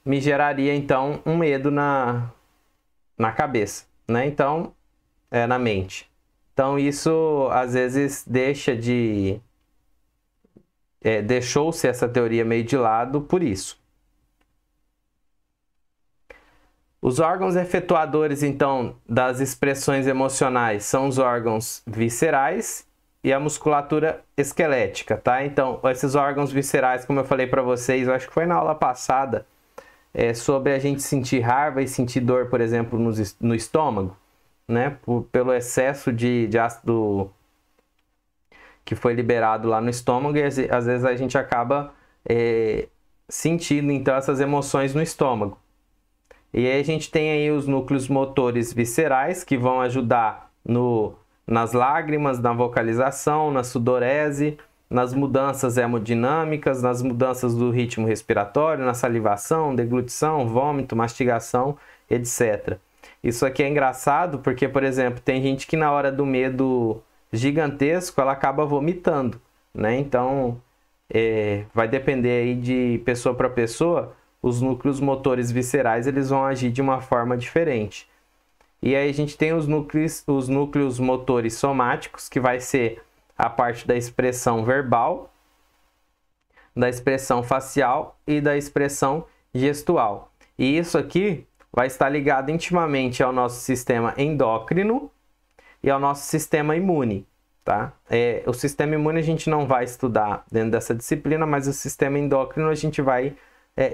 me geraria, então, um medo na cabeça, né? Então, na mente. Então, isso, às vezes, deixou-se essa teoria meio de lado por isso. Os órgãos efetuadores, então, das expressões emocionais são os órgãos viscerais e a musculatura esquelética, tá? Então, esses órgãos viscerais, como eu falei para vocês, eu acho que foi na aula passada, sobre a gente sentir raiva e sentir dor, por exemplo, no estômago, né? Pelo excesso de ácido que foi liberado lá no estômago, e às vezes a gente acaba sentindo, então, essas emoções no estômago. E aí a gente tem aí os núcleos motores viscerais, que vão ajudar nas lágrimas, na vocalização, na sudorese, nas mudanças hemodinâmicas, nas mudanças do ritmo respiratório, na salivação, deglutição, vômito, mastigação, etc. Isso aqui é engraçado porque, por exemplo, tem gente que na hora do medo gigantesco, ela acaba vomitando, né? Então, vai depender aí de pessoa para pessoa, os núcleos motores viscerais, eles vão agir de uma forma diferente. E aí a gente tem os núcleos motores somáticos, que vai ser a parte da expressão verbal, da expressão facial e da expressão gestual. E isso aqui vai estar ligado intimamente ao nosso sistema endócrino e ao nosso sistema imune, tá? O sistema imune a gente não vai estudar dentro dessa disciplina, mas o sistema endócrino a gente vai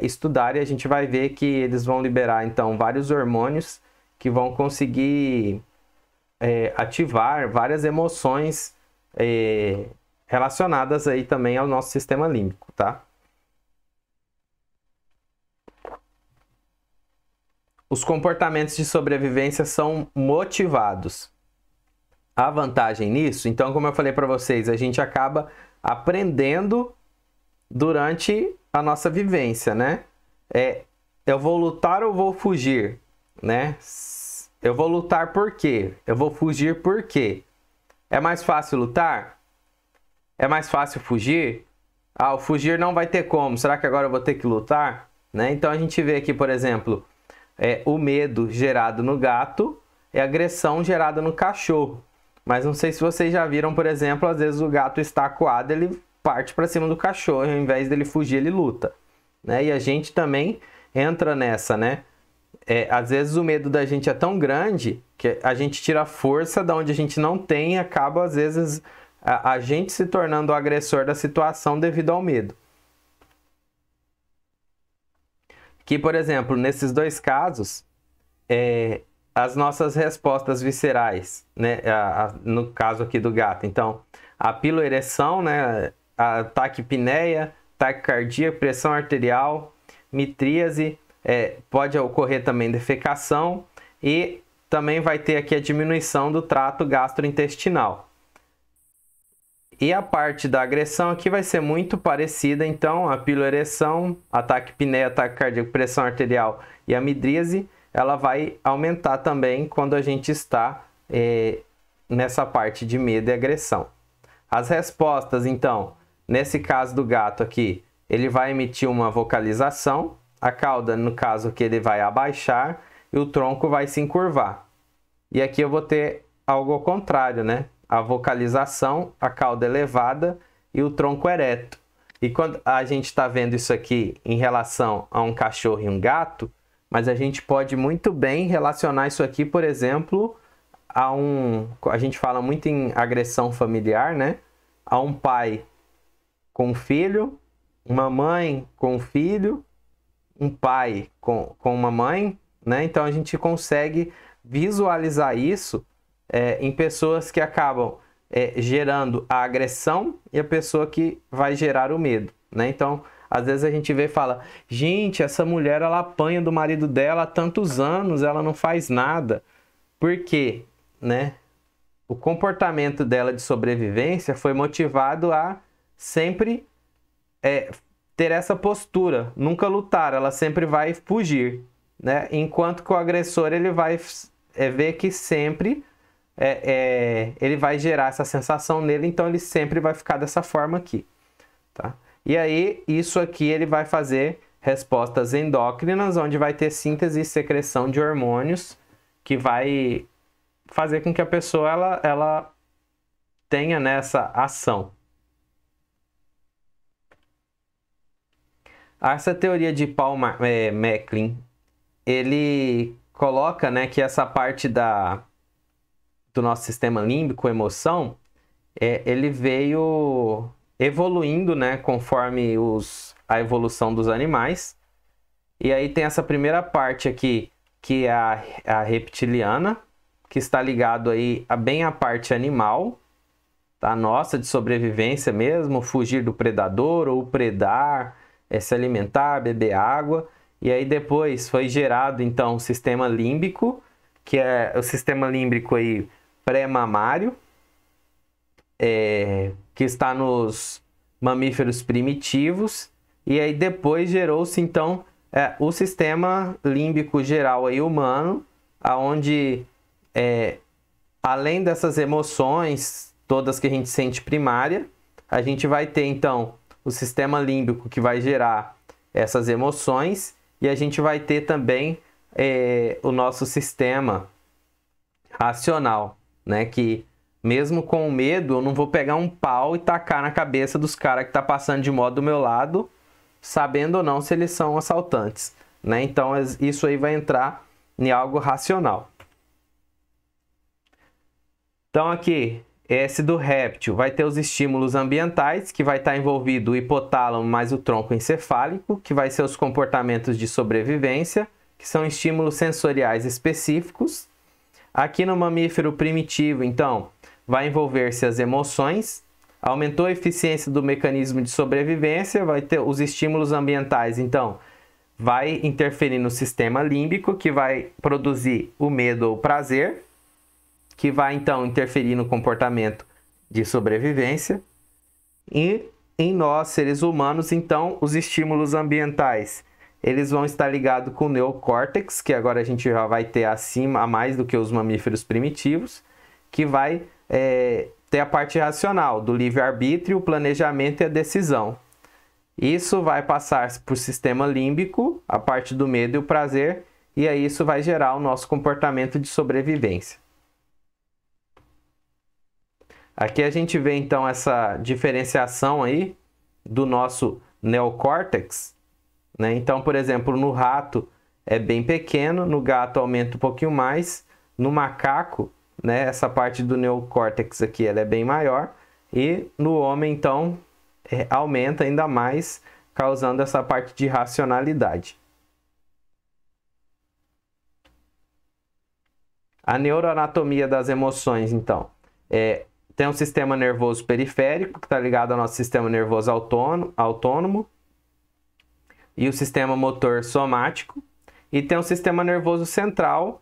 estudar e a gente vai ver que eles vão liberar, então, vários hormônios que vão conseguir ativar várias emoções relacionadas aí também ao nosso sistema límbico, tá? Os comportamentos de sobrevivência são motivados. A vantagem nisso, então, como eu falei para vocês, a gente acaba aprendendo durante a nossa vivência, né? Eu vou lutar ou vou fugir, né? Eu vou lutar por quê? Eu vou fugir por quê? É mais fácil lutar? É mais fácil fugir? O fugir não vai ter como. Será que agora eu vou ter que lutar? Né? Então a gente vê aqui, por exemplo, o medo gerado no gato é agressão gerada no cachorro. Mas não sei se vocês já viram, por exemplo, às vezes o gato está acuado, ele parte para cima do cachorro, ao invés dele fugir, ele luta. Né? E a gente também entra nessa, né? Às vezes o medo da gente é tão grande que a gente tira força da onde a gente não tem e acaba, às vezes, a gente se tornando o agressor da situação devido ao medo. Que, por exemplo, nesses dois casos, as nossas respostas viscerais, né? No caso aqui do gato, então, a piloereção, né? A taquipneia, taquicardia, pressão arterial, mitríase, pode ocorrer também defecação e também vai ter aqui a diminuição do trato gastrointestinal. E a parte da agressão aqui vai ser muito parecida, então, a piloereção, a taquipneia, taquicardia, pressão arterial e a midríase, ela vai aumentar também quando a gente está nessa parte de medo e agressão. As respostas, então, nesse caso do gato aqui, ele vai emitir uma vocalização, a cauda, no caso aqui, ele vai abaixar e o tronco vai se encurvar. E aqui eu vou ter algo ao contrário, né? A vocalização, a cauda elevada e o tronco ereto. E quando a gente está vendo isso aqui em relação a um cachorro e um gato, mas a gente pode muito bem relacionar isso aqui, por exemplo, a gente fala muito em agressão familiar, né? A um pai com um filho, uma mãe com um filho, um pai com uma mãe, né? Então a gente consegue visualizar isso em pessoas que acabam gerando a agressão e a pessoa que vai gerar o medo, né? Então, às vezes a gente vê e fala, gente, essa mulher ela apanha do marido dela há tantos anos, ela não faz nada. Por quê? Né? O comportamento dela de sobrevivência foi motivado a sempre ter essa postura, nunca lutar, ela sempre vai fugir, né? Enquanto que o agressor ele vai ver que sempre ele vai gerar essa sensação nele, então ele sempre vai ficar dessa forma aqui, tá? E aí, isso aqui ele vai fazer respostas endócrinas, onde vai ter síntese e secreção de hormônios, que vai fazer com que a pessoa ela tenha nessa ação. Essa teoria de Paul MacLean, ele coloca, né, que essa parte do nosso sistema límbico, emoção, ele veio evoluindo, né, conforme a evolução dos animais. E aí tem essa primeira parte aqui, que é a reptiliana, que está ligado aí bem à parte animal, tá? Nossa, de sobrevivência mesmo, fugir do predador ou predar, se alimentar, beber água. E aí depois foi gerado, então, o sistema límbico, que é o sistema límbico aí pré-mamário, que está nos mamíferos primitivos, e aí depois gerou-se então o sistema límbico geral aí humano, aonde além dessas emoções todas que a gente sente primária, a gente vai ter então o sistema límbico que vai gerar essas emoções, e a gente vai ter também o nosso sistema racional, né, que mesmo com medo, eu não vou pegar um pau e tacar na cabeça dos caras que tá passando de moto do meu lado, sabendo ou não se eles são assaltantes, né? Então isso aí vai entrar em algo racional. Então aqui, esse do réptil vai ter os estímulos ambientais, que vai estar envolvido o hipotálamo mais o tronco encefálico, que vai ser os comportamentos de sobrevivência, que são estímulos sensoriais específicos. Aqui no mamífero primitivo, então, vai envolver-se as emoções, aumentou a eficiência do mecanismo de sobrevivência, vai ter os estímulos ambientais, então, vai interferir no sistema límbico, que vai produzir o medo ou o prazer, que vai, então, interferir no comportamento de sobrevivência. E em nós, seres humanos, então, os estímulos ambientais, eles vão estar ligados com o neocórtex, que agora a gente já vai ter acima, a mais do que os mamíferos primitivos, que vai ter a parte racional, do livre-arbítrio, o planejamento e a decisão. Isso vai passar por sistema límbico, a parte do medo e o prazer, e aí isso vai gerar o nosso comportamento de sobrevivência. Aqui a gente vê então essa diferenciação aí do nosso neocórtex, né? Então, por exemplo, no rato é bem pequeno, no gato aumenta um pouquinho mais, no macaco, né, essa parte do neocórtex aqui ela é bem maior, e no homem então aumenta ainda mais, causando essa parte de racionalidade. A neuroanatomia das emoções, então, tem um sistema nervoso periférico, que está ligado ao nosso sistema nervoso autônomo, e o sistema motor somático, e tem um sistema nervoso central,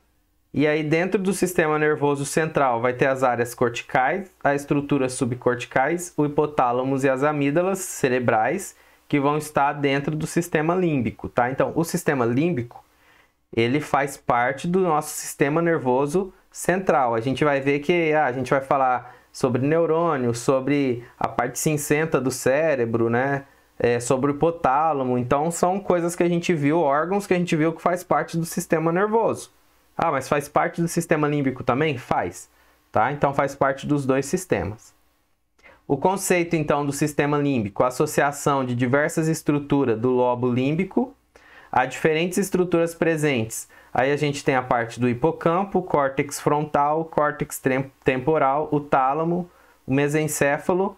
e aí dentro do sistema nervoso central vai ter as áreas corticais, as estruturas subcorticais, o hipotálamo e as amígdalas cerebrais, que vão estar dentro do sistema límbico, tá? Então, o sistema límbico, ele faz parte do nosso sistema nervoso central. A gente vai ver que a gente vai falar sobre neurônio, sobre a parte cinzenta do cérebro, né? Sobre o hipotálamo. Então, são coisas que a gente viu, órgãos que a gente viu que faz parte do sistema nervoso. Ah, mas faz parte do sistema límbico também? Faz, tá? Então, faz parte dos dois sistemas. O conceito, então, do sistema límbico, a associação de diversas estruturas do lobo límbico a diferentes estruturas presentes. Aí a gente tem a parte do hipocampo, córtex frontal, córtex temporal, o tálamo, o mesencéfalo,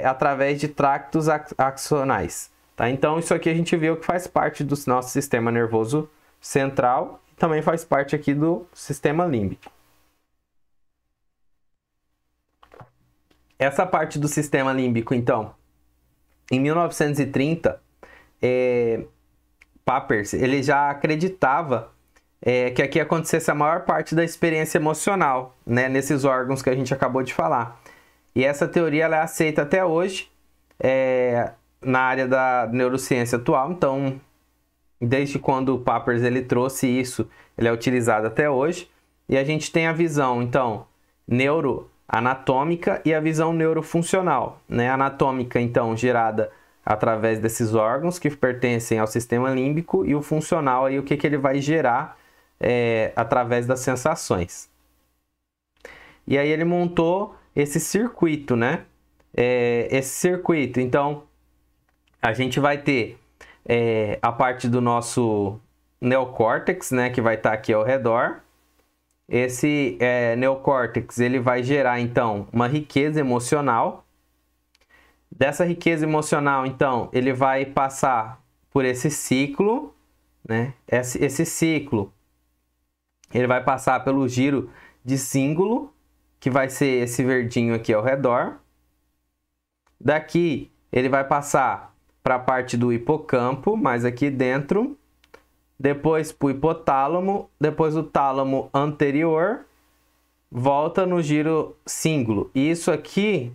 através de tractos axonais. Tá? Então, isso aqui a gente viu que faz parte do nosso sistema nervoso central, e também faz parte aqui do sistema límbico. Essa parte do sistema límbico, então, em 1930, Papers, ele já acreditava que aqui acontecesse a maior parte da experiência emocional, né, nesses órgãos que a gente acabou de falar. E essa teoria ela é aceita até hoje na área da neurociência atual. Então, desde quando o Papers ele trouxe isso, ele é utilizado até hoje. E a gente tem a visão, então, neuroanatômica e a visão neurofuncional, né? Anatômica, então, gerada através desses órgãos que pertencem ao sistema límbico, e o funcional, aí, o que ele vai gerar através das sensações. E aí ele montou esse circuito, né? Esse circuito, então, a gente vai ter a parte do nosso neocórtex, né? Que vai estar aqui ao redor. Esse neocórtex, ele vai gerar, então, uma riqueza emocional. Dessa riqueza emocional, então, ele vai passar por esse ciclo, né? Esse ciclo, ele vai passar pelo giro de cíngulo, que vai ser esse verdinho aqui ao redor. Daqui, ele vai passar para a parte do hipocampo, mais aqui dentro. Depois para o hipotálamo, depois o tálamo anterior, volta no giro cíngulo. E isso aqui,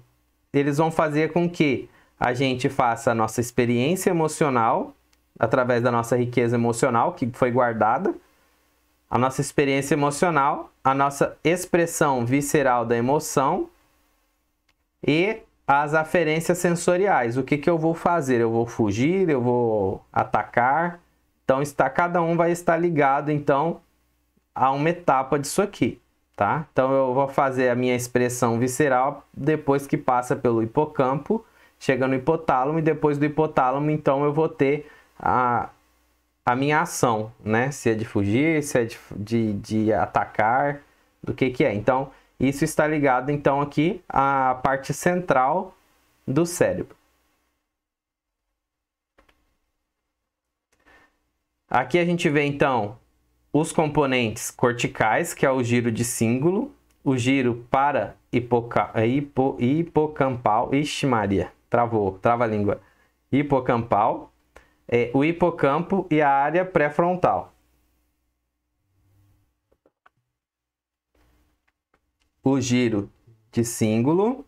eles vão fazer com que a gente faça a nossa experiência emocional, através da nossa riqueza emocional, que foi guardada, a nossa experiência emocional, a nossa expressão visceral da emoção e as aferências sensoriais. O que eu vou fazer? Eu vou fugir? Eu vou atacar? Então, cada um vai estar ligado, então, a uma etapa disso aqui. tá? Então eu vou fazer a minha expressão visceral depois que passa pelo hipocampo, chega no hipotálamo, e depois do hipotálamo, então eu vou ter a minha ação, né? Se é de fugir, se é de atacar, do que é. Então, isso está ligado, então, aqui à parte central do cérebro. Aqui a gente vê, então, os componentes corticais, que é o giro de cíngulo, o giro para hipocampal, ixi Maria, trava a língua, hipocampal, o hipocampo e a área pré-frontal. O giro de cíngulo,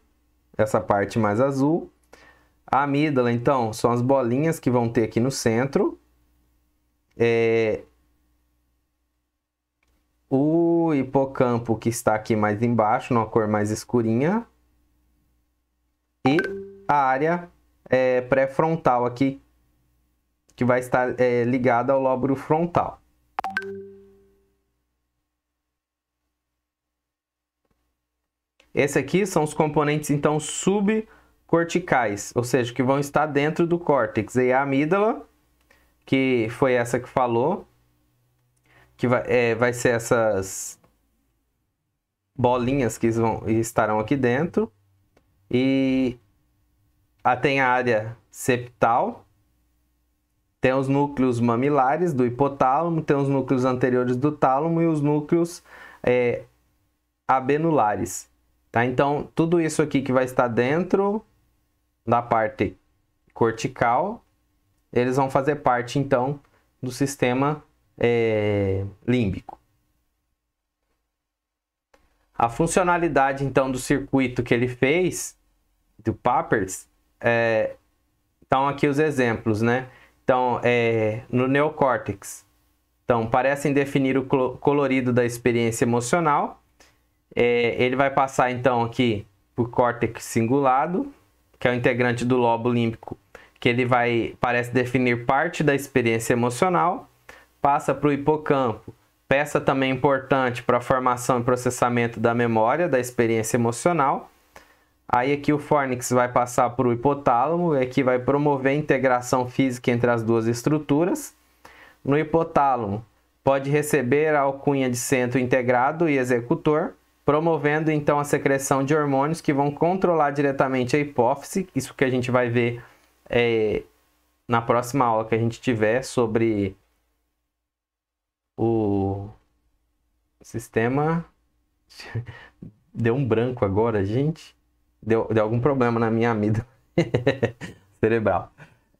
essa parte mais azul. A amígdala, então, são as bolinhas que vão ter aqui no centro. O hipocampo, que está aqui mais embaixo, numa cor mais escurinha. E a área pré-frontal aqui, que vai estar ligada ao lóbulo frontal. Esse aqui são os componentes, então, subcorticais, ou seja, que vão estar dentro do córtex. E a amígdala, que foi essa que falou, que vai ser essas bolinhas que estarão aqui dentro. E tem a área septal, tem os núcleos mamilares do hipotálamo, tem os núcleos anteriores do tálamo e os núcleos abenulares. Tá? Então, tudo isso aqui que vai estar dentro da parte cortical, eles vão fazer parte, então, do sistema límbico. A funcionalidade, então, do circuito que ele fez, do Papers, então, aqui os exemplos, né? Então, no neocórtex, então, parecem definir o colorido da experiência emocional. Ele vai passar, então, aqui por córtex cingulado, que é o integrante do lobo límbico, que ele parece definir parte da experiência emocional. Passa para o hipocampo, peça também importante para a formação e processamento da memória da experiência emocional. Aí aqui o fórnix vai passar para o hipotálamo, que vai promover a integração física entre as duas estruturas. No hipotálamo, pode receber a alcunha de centro integrado e executor, promovendo então a secreção de hormônios que vão controlar diretamente a hipófise. Isso que a gente vai ver na próxima aula que a gente tiver sobre o sistema. Deu um branco agora, gente. Deu algum problema na minha amígdala cerebral.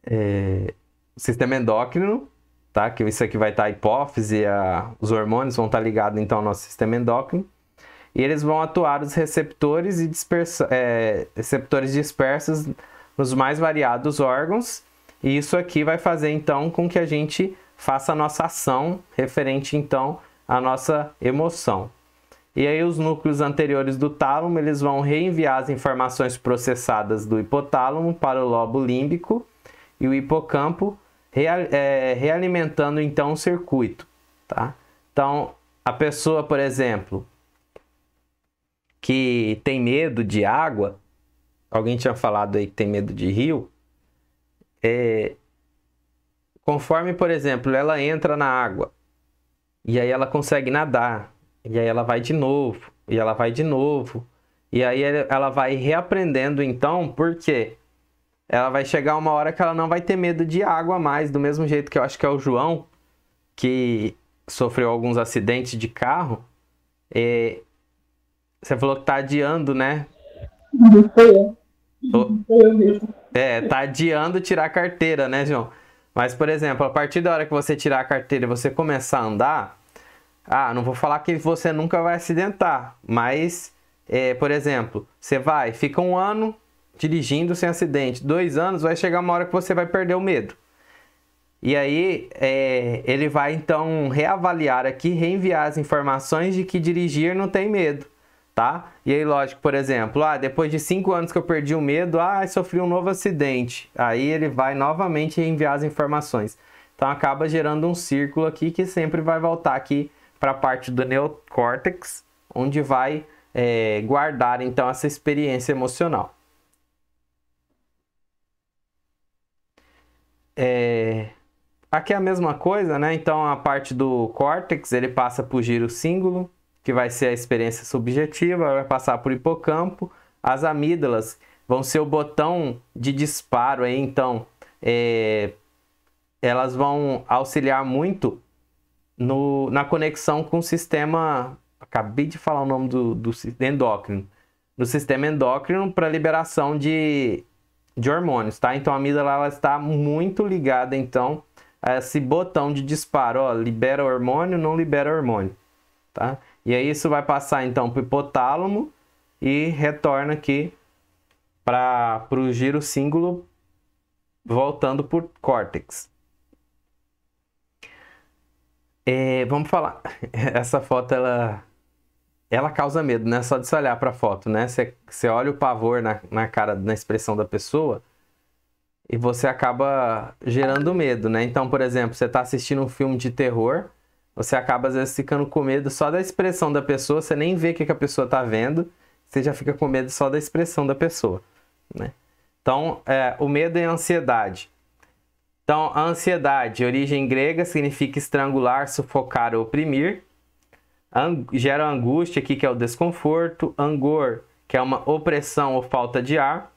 O sistema endócrino, tá? Que isso aqui vai estar a hipófise, os hormônios vão estar ligados então ao nosso sistema endócrino. E eles vão atuar os receptores receptores dispersos nos mais variados órgãos. E isso aqui vai fazer então com que a gente faça a nossa ação referente então à nossa emoção. E aí os núcleos anteriores do tálamo, eles vão reenviar as informações processadas do hipotálamo para o lobo límbico e o hipocampo, realimentando então o circuito, tá? Então, a pessoa, por exemplo, que tem medo de água, alguém tinha falado aí que tem medo de rio, conforme, por exemplo, ela entra na água e aí ela consegue nadar, e aí ela vai de novo, e ela vai de novo, e aí ela vai reaprendendo então, porque ela vai chegar uma hora que ela não vai ter medo de água mais, do mesmo jeito que eu acho que é o João, que sofreu alguns acidentes de carro. Você falou que tá adiando, né? Não foi eu. Foi eu mesmo. Tá adiando tirar a carteira, né, João? Mas, por exemplo, a partir da hora que você tirar a carteira e você começar a andar, não vou falar que você nunca vai acidentar, mas, por exemplo, você fica 1 ano dirigindo sem acidente, 2 anos, vai chegar uma hora que você vai perder o medo. E aí, ele vai, então, reavaliar aqui, reenviar as informações de que dirigir não tem medo, tá? E aí, lógico, por exemplo, depois de 5 anos que eu perdi o medo, sofri um novo acidente. Aí ele vai novamente reenviar as informações. Então, acaba gerando um círculo aqui que sempre vai voltar aqui para a parte do neocórtex, onde vai guardar então essa experiência emocional. Aqui é a mesma coisa, né? Então a parte do córtex ele passa por giro cíngulo, que vai ser a experiência subjetiva, vai passar por hipocampo. As amígdalas vão ser o botão de disparo aí, então elas vão auxiliar muito na conexão com o sistema, acabei de falar o nome do endócrino, no sistema endócrino para liberação de hormônios, tá? Então a amígdala ela está muito ligada então a esse botão de disparo, ó, libera hormônio, não libera hormônio, tá? E aí isso vai passar então para o hipotálamo e retorna aqui para o giro cíngulo, voltando por córtex. Vamos falar. Essa foto ela causa medo, né? Só de você olhar para a foto, né? Você olha o pavor na cara, na expressão da pessoa e você acaba gerando medo, né? Então, por exemplo, você está assistindo um filme de terror, você acaba às vezes ficando com medo só da expressão da pessoa, você nem vê o que a pessoa está vendo, você já fica com medo só da expressão da pessoa, né? Então, o medo e a ansiedade. Então, a ansiedade, origem grega, significa estrangular, sufocar ou oprimir. Gera angústia aqui, que é o desconforto. Angor, que é uma opressão ou falta de ar.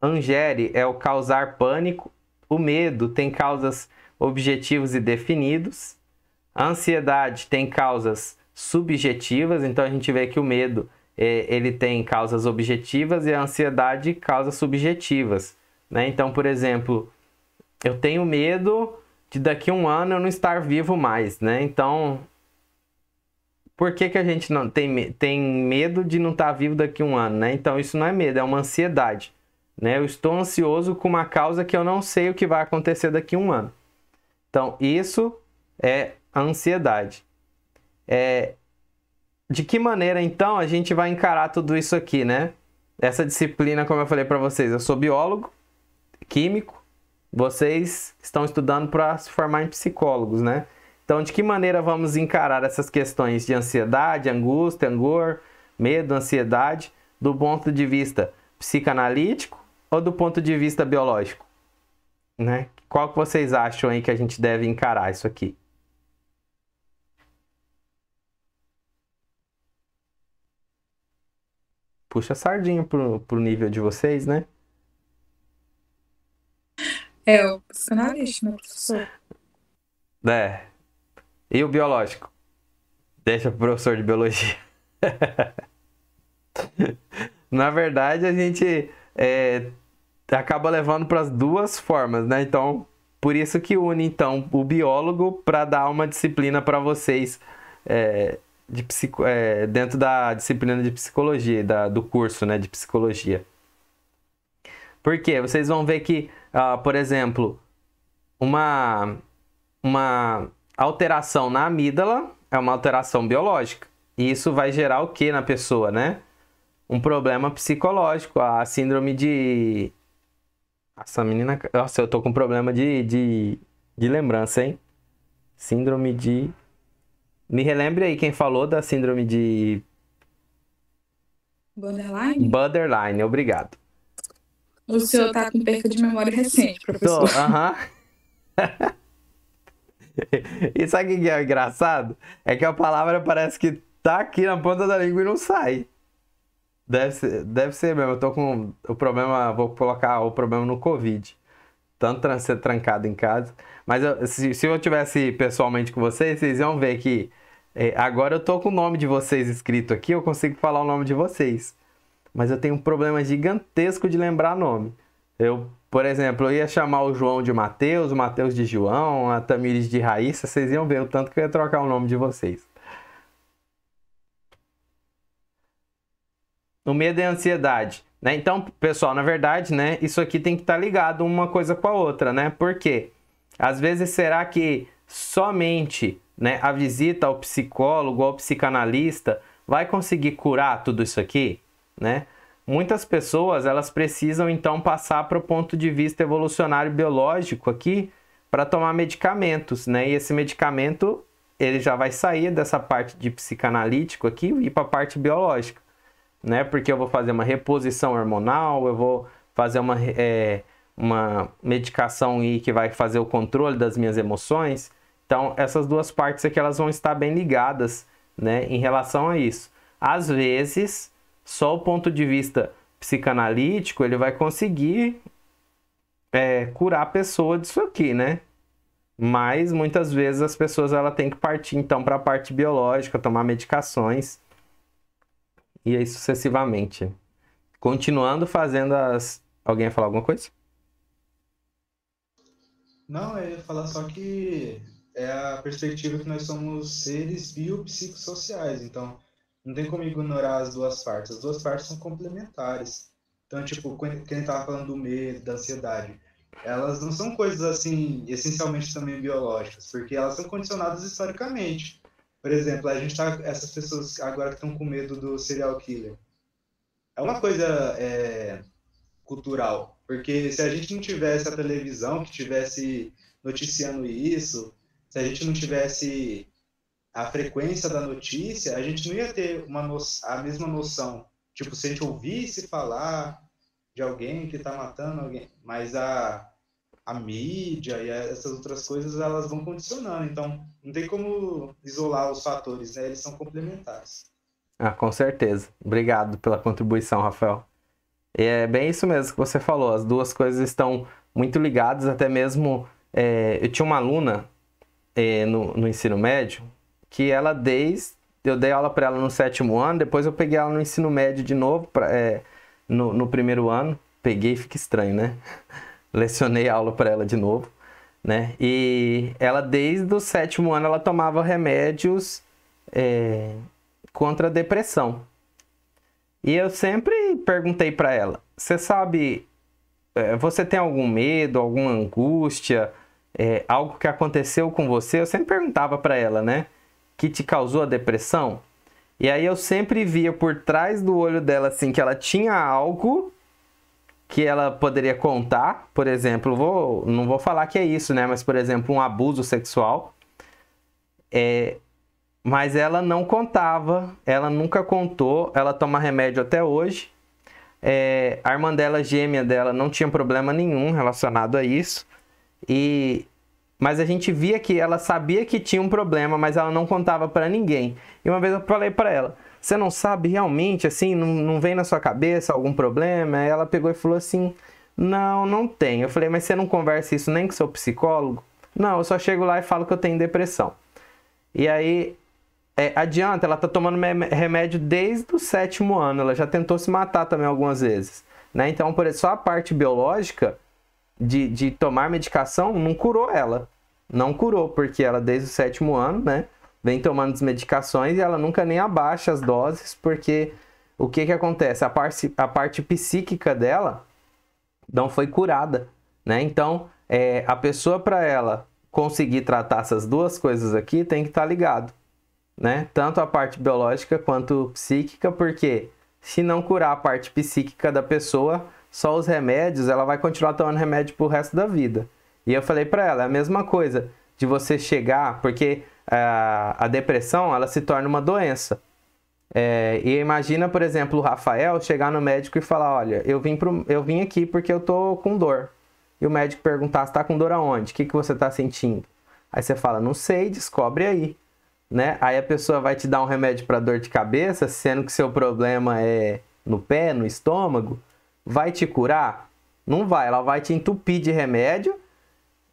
Angere é o causar pânico. O medo tem causas objetivos e definidos. A ansiedade tem causas subjetivas. Então, a gente vê que o medo ele tem causas objetivas e a ansiedade causas subjetivas, né? Então, por exemplo, eu tenho medo de daqui a um ano eu não estar vivo mais, né? Então, por que a gente não tem medo de não estar vivo daqui a um ano, né? Então, isso não é medo, é uma ansiedade, né? Eu estou ansioso com uma causa que eu não sei o que vai acontecer daqui a um ano. Então, isso é a ansiedade. De que maneira, então, a gente vai encarar tudo isso aqui, né? Essa disciplina, como eu falei para vocês, eu sou biólogo, químico, vocês estão estudando para se formar em psicólogos, né? Então, de que maneira vamos encarar essas questões de ansiedade, angústia, angor, medo, ansiedade, do ponto de vista psicanalítico ou do ponto de vista biológico, né? Qual que vocês acham aí que a gente deve encarar isso aqui? Puxa a sardinha pro nível de vocês, né? O psicanalista, né, professor? E o biológico? Deixa pro professor de biologia. Na verdade, a gente acaba levando para as duas formas, né? Então, por isso que une então o biólogo para dar uma disciplina para vocês dentro da disciplina de psicologia, do curso, né, de psicologia. Por quê? Vocês vão ver que, por exemplo, uma alteração na amígdala é uma alteração biológica. E isso vai gerar o que na pessoa, né? Um problema psicológico, a síndrome de... Essa menina... Nossa, eu tô com problema de lembrança, hein? Síndrome de... Me relembre aí quem falou da síndrome de... Borderline? Borderline, obrigado. O senhor tá com perca de memória recente, professor. Aham. E sabe o que é engraçado? É que a palavra parece que tá aqui na ponta da língua e não sai. Deve ser mesmo. Eu tô com o problema, vou colocar o problema no Covid. Tanto ser trancado em casa. Mas se eu tivesse pessoalmente com vocês iam ver que agora eu tô com o nome de vocês escrito aqui, eu consigo falar o nome de vocês. Mas eu tenho um problema gigantesco de lembrar nome. Por exemplo, eu ia chamar o João de Mateus, o Mateus de João, a Tamires de Raíssa, vocês iam ver o tanto que eu ia trocar o nome de vocês. O medo e a ansiedade, né? Então, pessoal, na verdade, né, isso aqui tem que estar ligado uma coisa com a outra, né? Por quê? Às vezes, será que somente, né, a visita ao psicólogo ou ao psicanalista vai conseguir curar tudo isso aqui, né? Muitas pessoas, elas precisam, então, passar para o ponto de vista evolucionário biológico aqui para tomar medicamentos, né? E esse medicamento ele já vai sair dessa parte de psicanalítico aqui e ir para a parte biológica, né? Porque eu vou fazer uma reposição hormonal, eu vou fazer uma medicação aí que vai fazer o controle das minhas emoções. Então, essas duas partes aqui, elas vão estar bem ligadas, né, em relação a isso. Às vezes, só o ponto de vista psicanalítico, ele vai conseguir curar a pessoa disso aqui, né? Mas, muitas vezes, as pessoas têm que partir, então, para a parte biológica, tomar medicações, e aí sucessivamente. Continuando fazendo as... Alguém ia falar alguma coisa? Não, eu ia falar só que é a perspectiva que nós somos seres biopsicossociais, então não tem como ignorar as duas partes. As duas partes são complementares. Então, tipo, quem estava falando do medo, da ansiedade, elas não são coisas, assim, essencialmente também biológicas, porque elas são condicionadas historicamente. Por exemplo, a gente tá, essas pessoas agora que estão com medo do serial killer. É uma coisa cultural, porque se a gente não tivesse a televisão que tivesse noticiando isso, se a gente não tivesse a frequência da notícia, a gente não ia ter a mesma noção. Tipo, se a gente ouvisse falar de alguém que está matando alguém, mas a mídia e essas outras coisas, elas vão condicionando, então não tem como isolar os fatores, né? Eles são complementares. Ah, com certeza. Obrigado pela contribuição, Rafael. É bem isso mesmo que você falou, as duas coisas estão muito ligadas, até mesmo... eu tinha uma aluna no ensino médio, que ela eu dei aula para ela no 7º ano, depois eu peguei ela no ensino médio de novo, no 1º ano, peguei e fica estranho, né? Lecionei aula para ela de novo, né? E ela, desde o 7º ano, ela tomava remédios contra a depressão. E eu sempre perguntei para ela, você sabe, você tem algum medo, alguma angústia, algo que aconteceu com você? Eu sempre perguntava para ela, né, que te causou a depressão? E aí eu sempre via por trás do olho dela, assim, que ela tinha algo que ela poderia contar. Por exemplo, não vou falar que é isso, né, mas, por exemplo, um abuso sexual. Mas ela não contava, ela nunca contou, ela toma remédio até hoje. A irmã dela, gêmea dela, não tinha problema nenhum relacionado a isso. Mas a gente via que ela sabia que tinha um problema, mas ela não contava para ninguém. E uma vez eu falei para ela, você não sabe realmente, assim, não vem na sua cabeça algum problema? Aí ela pegou e falou assim, não tem. Eu falei, mas você não conversa isso nem com seu psicólogo? Não, eu só chego lá e falo que eu tenho depressão. E aí... adianta, ela tá tomando remédio desde o 7º ano, ela já tentou se matar também algumas vezes, né? Então, por isso, só a parte biológica de tomar medicação não curou ela. Não curou, porque ela desde o 7º ano, né, vem tomando as medicações e ela nunca nem abaixa as doses, porque o que acontece? A parte psíquica dela não foi curada, né? Então, a pessoa, para ela conseguir tratar essas duas coisas aqui, tem que estar ligado, né? Tanto a parte biológica quanto psíquica, porque se não curar a parte psíquica da pessoa, só os remédios, ela vai continuar tomando remédio pro resto da vida. E eu falei para ela, é a mesma coisa de você chegar, porque a depressão, ela se torna uma doença. E imagina, por exemplo, o Rafael chegar no médico e falar, olha, eu vim aqui porque eu tô com dor. E o médico perguntar, você tá com dor aonde? O que você tá sentindo? Aí você fala, não sei, descobre aí. Né? Aí a pessoa vai te dar um remédio para dor de cabeça, sendo que seu problema é no pé, no estômago, vai te curar? Não vai, ela vai te entupir de remédio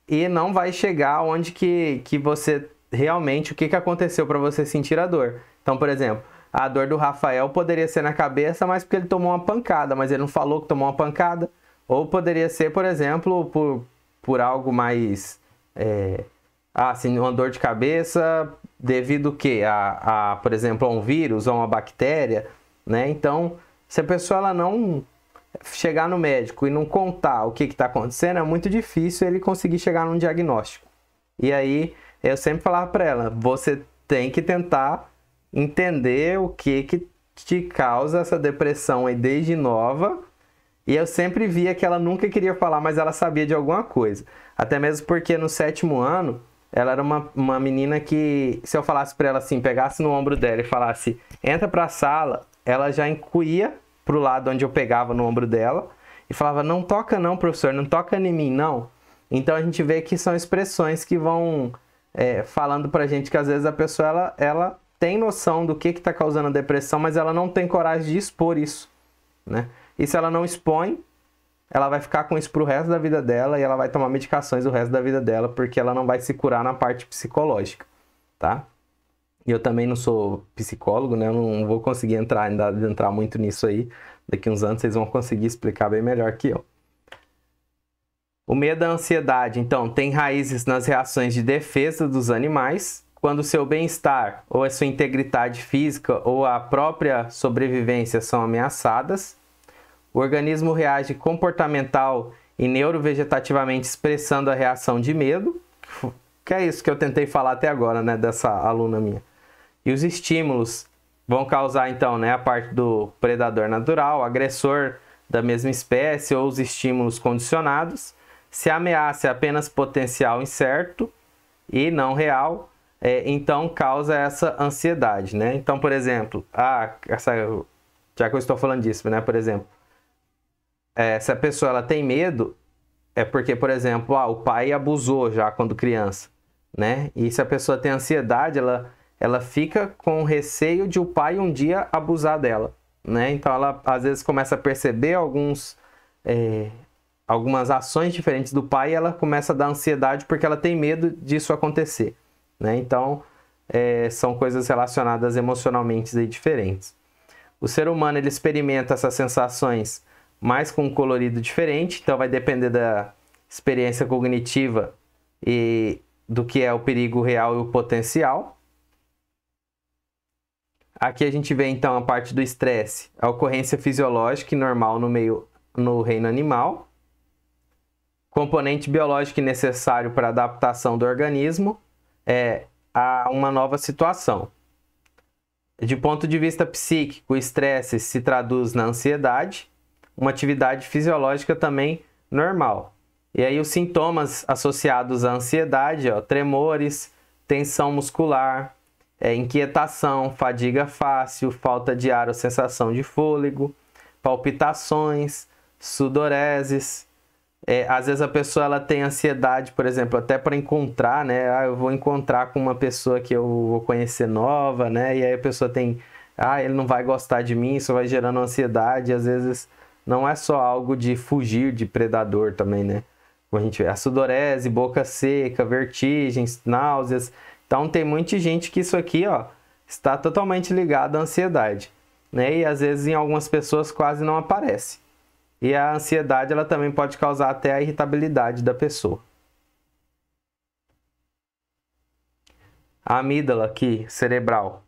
e não vai chegar onde que você realmente, o que aconteceu para você sentir a dor. Então, por exemplo, a dor do Rafael poderia ser na cabeça, mas porque ele tomou uma pancada, mas ele não falou que tomou uma pancada. Ou poderia ser, por exemplo, por algo mais... assim, uma dor de cabeça devido o quê? Por exemplo, a um vírus ou uma bactéria, né? Então, se a pessoa ela não chegar no médico e não contar o que está acontecendo, é muito difícil ele conseguir chegar num diagnóstico. E aí, eu sempre falava para ela, você tem que tentar entender o que te causa essa depressão aí desde nova. E eu sempre via que ela nunca queria falar, mas ela sabia de alguma coisa. Até mesmo porque no 7º ano, ela era uma menina que, se eu falasse pra ela assim, pegasse no ombro dela e falasse, entra pra sala, ela já encolhia pro lado onde eu pegava no ombro dela e falava, não toca não, professor, não toca em mim, não. Então a gente vê que são expressões que vão falando pra gente que às vezes a pessoa, ela tem noção do que está causando a depressão, mas ela não tem coragem de expor isso, né? E se ela não expõe, ela vai ficar com isso pro resto da vida dela e ela vai tomar medicações o resto da vida dela, porque ela não vai se curar na parte psicológica, tá? E eu também não sou psicólogo, né? Eu não vou conseguir entrar muito nisso aí. Daqui uns anos vocês vão conseguir explicar bem melhor que eu. O medo e a ansiedade, então, tem raízes nas reações de defesa dos animais, quando o seu bem-estar ou a sua integridade física ou a própria sobrevivência são ameaçadas. O organismo reage comportamental e neurovegetativamente expressando a reação de medo, que é isso que eu tentei falar até agora, né, dessa aluna minha. E os estímulos vão causar, então, né, a parte do predador natural, agressor da mesma espécie ou os estímulos condicionados. Se a ameaça é apenas potencial incerto e não real, então causa essa ansiedade, né? Então, por exemplo, já que eu estou falando disso, né? Por exemplo, se a pessoa ela tem medo, é porque, por exemplo, o pai abusou já quando criança, né? E se a pessoa tem ansiedade, ela fica com receio de o pai um dia abusar dela, né? Então ela às vezes começa a perceber algumas ações diferentes do pai e ela começa a dar ansiedade porque ela tem medo disso acontecer, né? Então são coisas relacionadas emocionalmente e diferentes. O ser humano ele experimenta essas sensações mais com um colorido diferente, então vai depender da experiência cognitiva e do que é o perigo real e o potencial. Aqui a gente vê então a parte do estresse, a ocorrência fisiológica e normal no reino animal, componente biológico necessário para a adaptação do organismo a uma nova situação. De ponto de vista psíquico, o estresse se traduz na ansiedade, uma atividade fisiológica também normal. E aí os sintomas associados à ansiedade, tremores, tensão muscular, inquietação, fadiga fácil, falta de ar ou sensação de fôlego, palpitações, sudoreses. Às vezes a pessoa ela tem ansiedade, por exemplo, até para encontrar, né? Eu vou encontrar com uma pessoa que eu vou conhecer nova, né? E aí a pessoa tem, ele não vai gostar de mim, isso vai gerando ansiedade. Às vezes não é só algo de fugir de predador também, né? Como a gente vê, a sudorese, boca seca, vertigens, náuseas. Então tem muita gente que isso aqui, está totalmente ligado à ansiedade, né? E às vezes em algumas pessoas quase não aparece. E a ansiedade ela também pode causar até a irritabilidade da pessoa. A amígdala aqui, cerebral,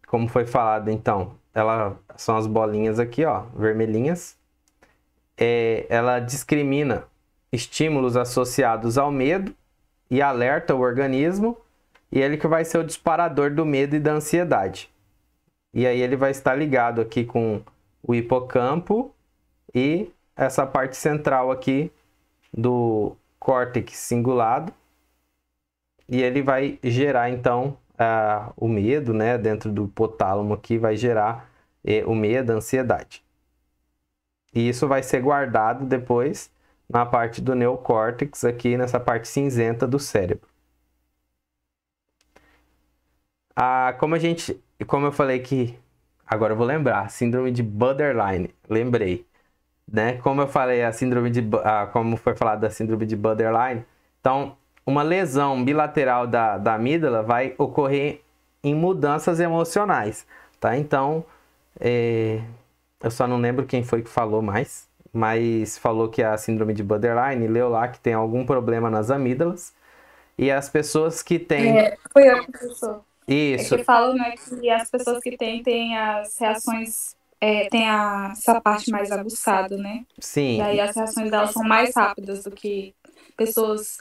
como foi falado então, são as bolinhas aqui, vermelhinhas. Ela discrimina estímulos associados ao medo e alerta o organismo, e ele que vai ser o disparador do medo e da ansiedade. E aí ele vai estar ligado aqui com o hipocampo e essa parte central aqui do córtex cingulado. E ele vai gerar, então, o medo, né? Dentro do hipotálamo aqui vai gerar o medo, a ansiedade. E isso vai ser guardado depois na parte do neocórtex, aqui nessa parte cinzenta do cérebro. Como eu falei que... Agora eu vou lembrar, síndrome de borderline, lembrei. Né? Como eu falei, como foi falado da síndrome de borderline, então uma lesão bilateral da amígdala vai ocorrer em mudanças emocionais, tá? Então, eu só não lembro quem foi que falou mais, mas falou que a síndrome de borderline, leu lá que tem algum problema nas amígdalas, e as pessoas que têm... Foi eu que professor. Isso. É que falam, né, que as pessoas que têm as reações... tem essa parte mais aguçada, né? Sim. E aí as reações delas são mais rápidas do que pessoas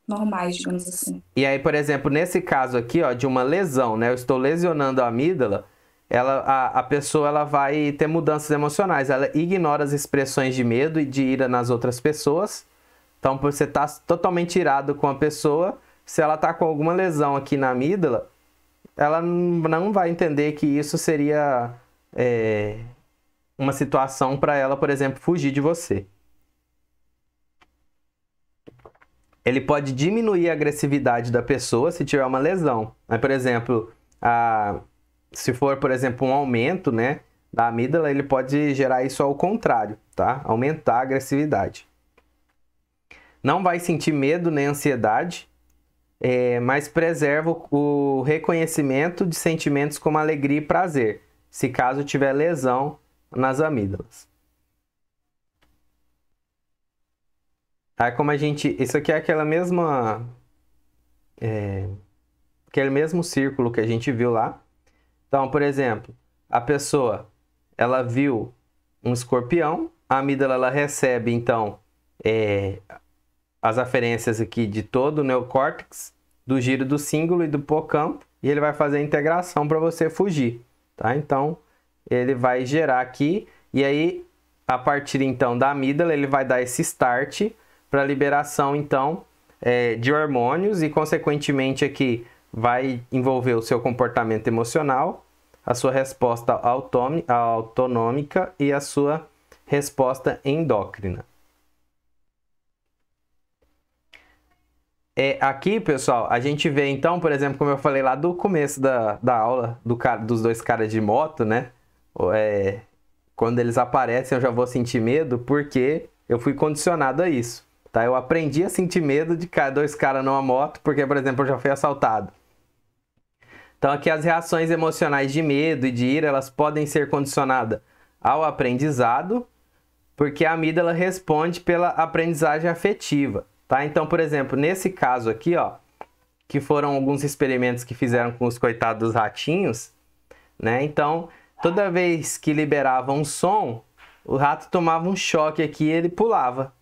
normais, digamos assim. E aí, por exemplo, nesse caso aqui, de uma lesão, né? Eu estou lesionando a amígdala, a pessoa ela vai ter mudanças emocionais. Ela ignora as expressões de medo e de ira nas outras pessoas. Então, por você estar totalmente irado com a pessoa, se ela tá com alguma lesão aqui na amígdala, ela não vai entender que isso seria uma situação para ela, por exemplo, fugir de você. Ele pode diminuir a agressividade da pessoa se tiver uma lesão. Mas, por exemplo, se for, por exemplo, um aumento, né, da amígdala, ele pode gerar isso ao contrário, tá? Aumentar a agressividade. Não vai sentir medo nem ansiedade, mas preserva o reconhecimento de sentimentos como alegria e prazer, se caso tiver lesão nas amígdalas. Aí como isso aqui é aquele mesmo círculo que a gente viu lá. Então, por exemplo, a pessoa, ela viu um escorpião, a amígdala ela recebe, então, as aferências aqui de todo o neocórtex, do giro do cíngulo e do hipocampo, e ele vai fazer a integração para você fugir, tá? Então, ele vai gerar aqui, e aí, a partir, então, da amígdala, ele vai dar esse start para liberação, então, de hormônios, e, consequentemente, aqui vai envolver o seu comportamento emocional, a sua resposta autonômica e a sua resposta endócrina. Aqui, pessoal, a gente vê, então, por exemplo, como eu falei lá do começo da aula, dos dois caras de moto, né? Quando eles aparecem, eu já vou sentir medo, porque eu fui condicionado a isso, tá? Eu aprendi a sentir medo de dois caras numa moto, porque, por exemplo, eu já fui assaltado. Então, aqui as reações emocionais de medo e de ira, elas podem ser condicionadas ao aprendizado, porque a amígdala responde pela aprendizagem afetiva. Tá? Então, por exemplo, nesse caso aqui, ó, que foram alguns experimentos que fizeram com os coitados dos ratinhos, né? Então, toda vez que liberava um som, o rato tomava um choque aqui e ele pulava.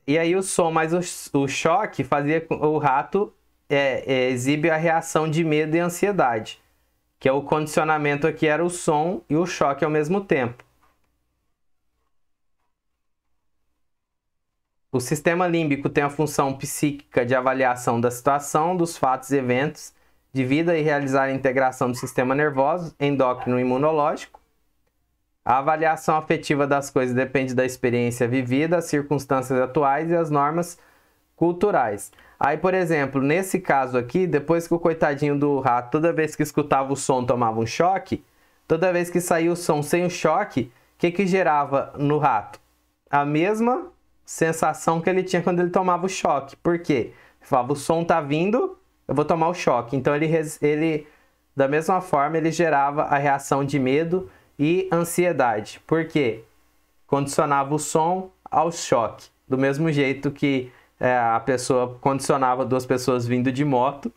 E aí o som mais o choque fazia com o rato exibe a reação de medo e ansiedade, que é o condicionamento aqui era o som e o choque ao mesmo tempo. O sistema límbico tem a função psíquica de avaliação da situação, dos fatos e eventos de vida e realizar a integração do sistema nervoso, endócrino e imunológico. A avaliação afetiva das coisas depende da experiência vivida, as circunstâncias atuais e as normas culturais. Aí, por exemplo, nesse caso aqui, depois que o coitadinho do rato, toda vez que escutava o som, tomava um choque, toda vez que saía o som sem o choque, o que gerava no rato? A mesma sensação que ele tinha quando ele tomava o choque. Por quê? Ele falava, o som tá vindo, eu vou tomar o choque. Então, ele da mesma forma, ele gerava a reação de medo e ansiedade. Por quê? Condicionava o som ao choque. Do mesmo jeito que a pessoa condicionava duas pessoas vindo de moto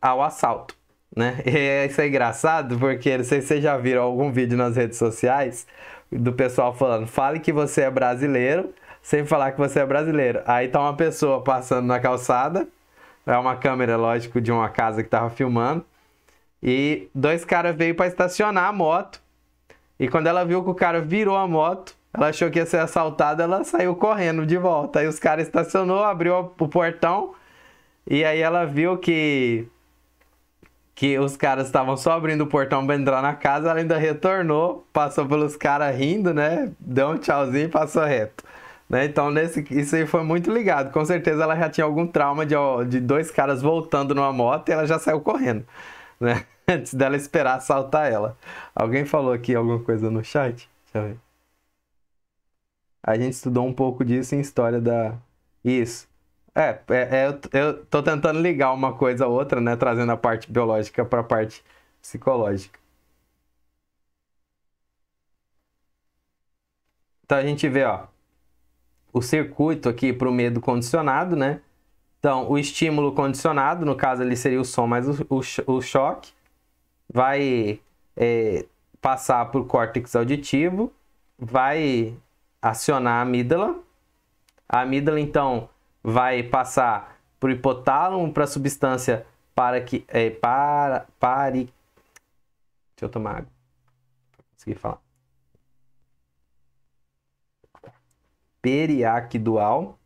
ao assalto, né? Isso é engraçado porque, não sei se vocês já viram algum vídeo nas redes sociais do pessoal falando, fale que você é brasileiro, sem falar que você é brasileiro. Aí tá uma pessoa passando na calçada, é uma câmera, lógico, de uma casa que tava filmando, e dois caras veio para estacionar a moto, e quando ela viu que o cara virou a moto, ela achou que ia ser assaltada, ela saiu correndo de volta. Aí os caras estacionou, abriu o portão, e aí ela viu que os caras estavam só abrindo o portão para entrar na casa, ela ainda retornou, passou pelos caras rindo, né? Deu um tchauzinho e passou reto. Né? Então, isso aí foi muito ligado. Com certeza ela já tinha algum trauma de dois caras voltando numa moto e ela já saiu correndo, né? Antes dela esperar assaltar ela. Alguém falou aqui alguma coisa no chat? Deixa eu ver. A gente estudou um pouco disso em história da... Isso. Eu tô tentando ligar uma coisa a outra, né? Trazendo a parte biológica para a parte psicológica. Então a gente vê, ó, o circuito aqui para o medo condicionado, né? Então, o estímulo condicionado, no caso ali seria o som mais o choque, vai passar por córtex auditivo, vai acionar a amígdala. A amígdala, então, vai passar por hipotálamo para a substância deixa eu tomar água para conseguir falar. Periaquidual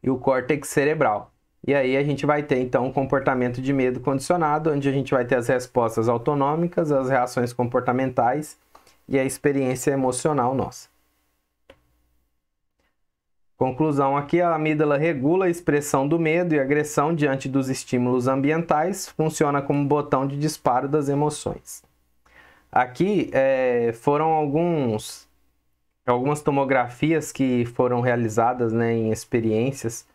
e o córtex cerebral. E aí a gente vai ter, então, um comportamento de medo condicionado, onde a gente vai ter as respostas autonômicas, as reações comportamentais e a experiência emocional nossa. Conclusão aqui, a amígdala regula a expressão do medo e agressão diante dos estímulos ambientais, funciona como botão de disparo das emoções. Aqui foram algumas tomografias que foram realizadas, né, em experiências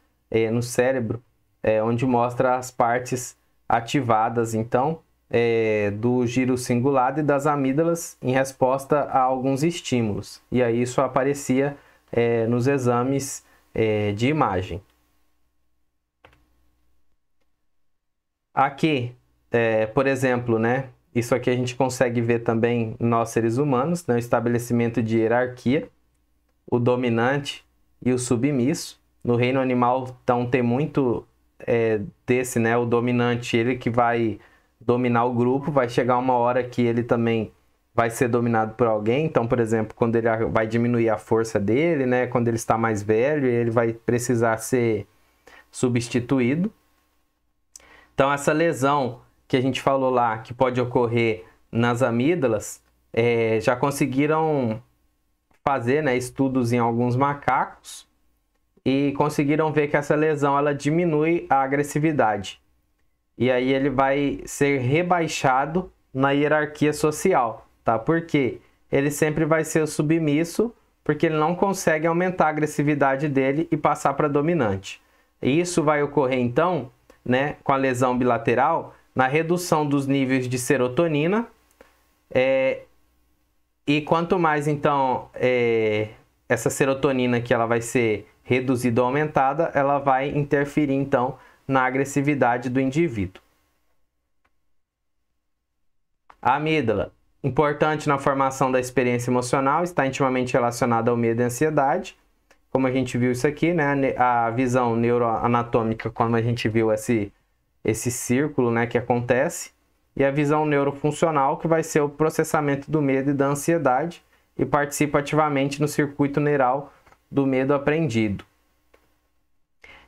no cérebro, onde mostra as partes ativadas, então, do giro cingulado e das amígdalas em resposta a alguns estímulos. E aí isso aparecia nos exames de imagem. Aqui, por exemplo, né, isso aqui a gente consegue ver também nós seres humanos, né, o estabelecimento de hierarquia, o dominante e o submisso. No reino animal, então, tem muito desse, né, o dominante, ele que vai dominar o grupo, vai chegar uma hora que ele também vai ser dominado por alguém. Então, por exemplo, quando ele vai diminuir a força dele, né, quando ele está mais velho, ele vai precisar ser substituído. Então, essa lesão que a gente falou lá, que pode ocorrer nas amígdalas, já conseguiram fazer, né, estudos em alguns macacos e conseguiram ver que essa lesão ela diminui a agressividade. E aí ele vai ser rebaixado na hierarquia social, tá? Porque ele sempre vai ser o submisso, porque ele não consegue aumentar a agressividade dele e passar para dominante. E isso vai ocorrer então, né, com a lesão bilateral, na redução dos níveis de serotonina, e quanto mais então essa serotonina que ela vai ser reduzida ou aumentada, ela vai interferir então na agressividade do indivíduo. A amígdala, importante na formação da experiência emocional, está intimamente relacionada ao medo e ansiedade. Como a gente viu isso aqui, né? A visão neuroanatômica, como a gente viu esse círculo, né, que acontece. E a visão neurofuncional, que vai ser o processamento do medo e da ansiedade e participa ativamente no circuito neural do medo aprendido.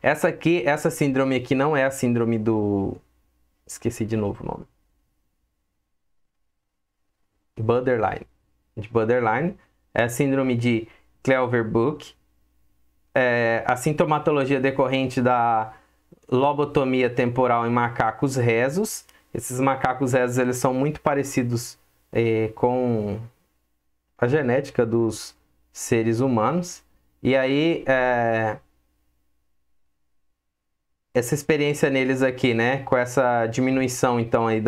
Essa síndrome aqui não é a síndrome do... Esqueci de novo o nome. Borderline. De Borderline. É a síndrome de Clever-Book. A sintomatologia decorrente da lobotomia temporal em macacos rezos. Esses macacos rezos, eles são muito parecidos com a genética dos seres humanos. E aí, essa experiência neles aqui, né, com essa diminuição, então, aí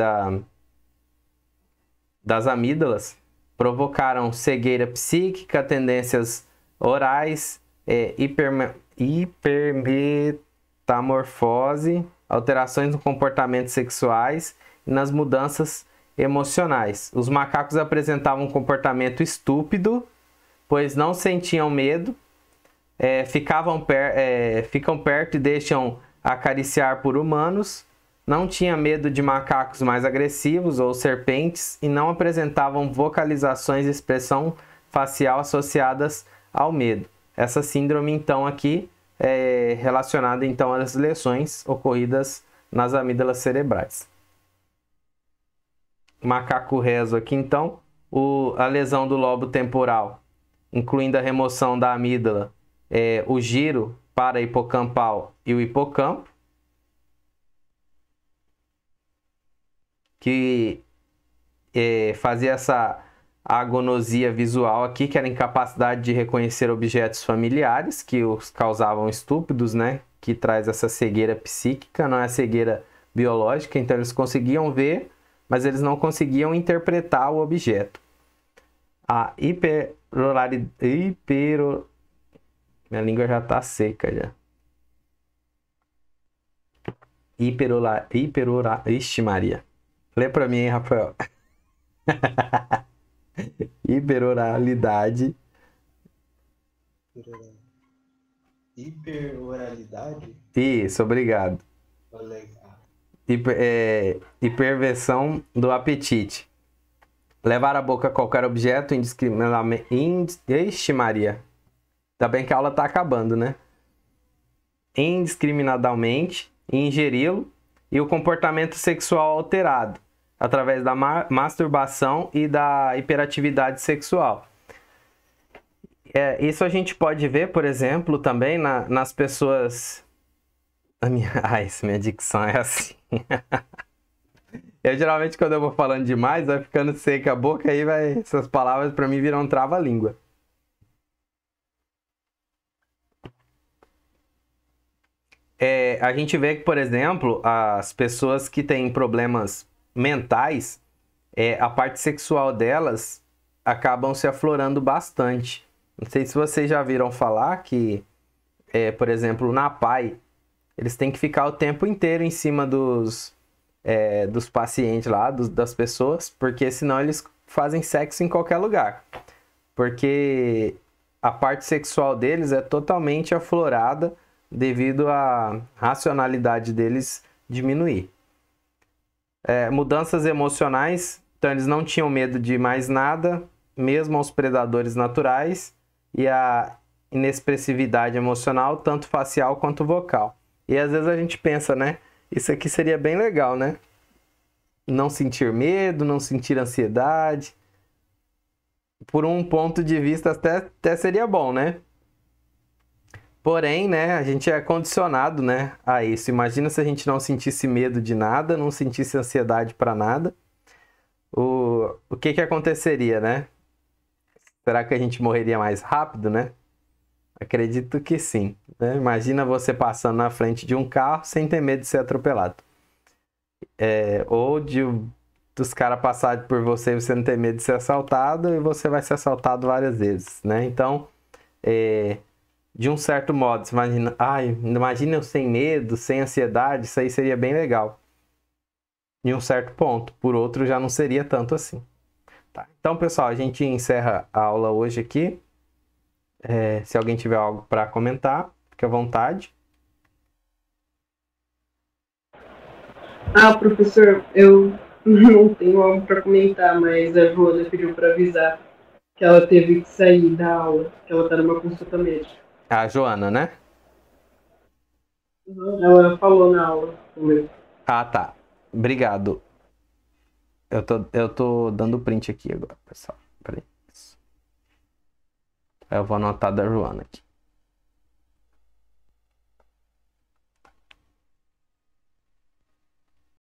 das amígdalas, provocaram cegueira psíquica, tendências orais, hipermetamorfose, alterações no comportamento sexuais e nas mudanças emocionais. Os macacos apresentavam um comportamento estúpido, pois não sentiam medo, ficam perto e deixam acariciar por humanos, não tinha medo de macacos mais agressivos ou serpentes e não apresentavam vocalizações e expressão facial associadas ao medo. Essa síndrome, então, aqui é relacionada, então, às lesões ocorridas nas amígdalas cerebrais. Macaco rezo aqui, então, a lesão do lobo temporal, incluindo a remoção da amígdala, o giro para hipocampal e o hipocampo, que fazia essa agonosia visual aqui, que era a incapacidade de reconhecer objetos familiares, que os causavam estúpidos, né? Que traz essa cegueira psíquica, não é a cegueira biológica, então eles conseguiam ver, mas eles não conseguiam interpretar o objeto. A minha língua já tá seca já. Ixi, Maria. Lê pra mim, hein, Rafael. Hiperoralidade. Hiperoralidade? Isso, obrigado. Legal. Hiperversão do apetite. Levar à boca qualquer objeto indiscriminadamente. Ixi, Maria. Ainda bem que a aula tá acabando, né? Indiscriminadamente, e ingeri-lo, e o comportamento sexual alterado, através da masturbação e da hiperatividade sexual. Isso a gente pode ver, por exemplo, também nas pessoas... minha dicção é assim. Eu geralmente, quando eu vou falando demais, vai ficando seca a boca, aí essas palavras para mim viram trava-língua. A gente vê que, por exemplo, as pessoas que têm problemas mentais, a parte sexual delas acabam se aflorando bastante. Não sei se vocês já viram falar que, por exemplo, na PAI, eles têm que ficar o tempo inteiro em cima dos pacientes lá, das pessoas, porque senão eles fazem sexo em qualquer lugar. Porque a parte sexual deles é totalmente aflorada devido à racionalidade deles diminuir. Mudanças emocionais, então eles não tinham medo de mais nada, mesmo aos predadores naturais, e a inexpressividade emocional, tanto facial quanto vocal. E às vezes a gente pensa, né? Isso aqui seria bem legal, né? Não sentir medo, não sentir ansiedade. Por um ponto de vista até seria bom, né? Porém, né, a gente é condicionado, né, a isso. Imagina se a gente não sentisse medo de nada, não sentisse ansiedade para nada. O que aconteceria, né? Será que a gente morreria mais rápido, né? Acredito que sim, né? Imagina você passando na frente de um carro sem ter medo de ser atropelado. Ou dos caras passarem por você e você não ter medo de ser assaltado, e você vai ser assaltado várias vezes, né? Então, de um certo modo, você imagina eu sem medo, sem ansiedade, isso aí seria bem legal. De um certo ponto. Por outro, já não seria tanto assim. Tá. Então, pessoal, a gente encerra a aula hoje aqui. Se alguém tiver algo para comentar, fique à vontade. Professor, eu não tenho algo para comentar, mas a Joana pediu para avisar que ela teve que sair da aula, que ela está numa consulta médica. A Joana, né? Ela falou na aula comigo. Tá. Obrigado. Eu tô dando print aqui agora, pessoal. Peraí. Eu vou anotar da Joana aqui.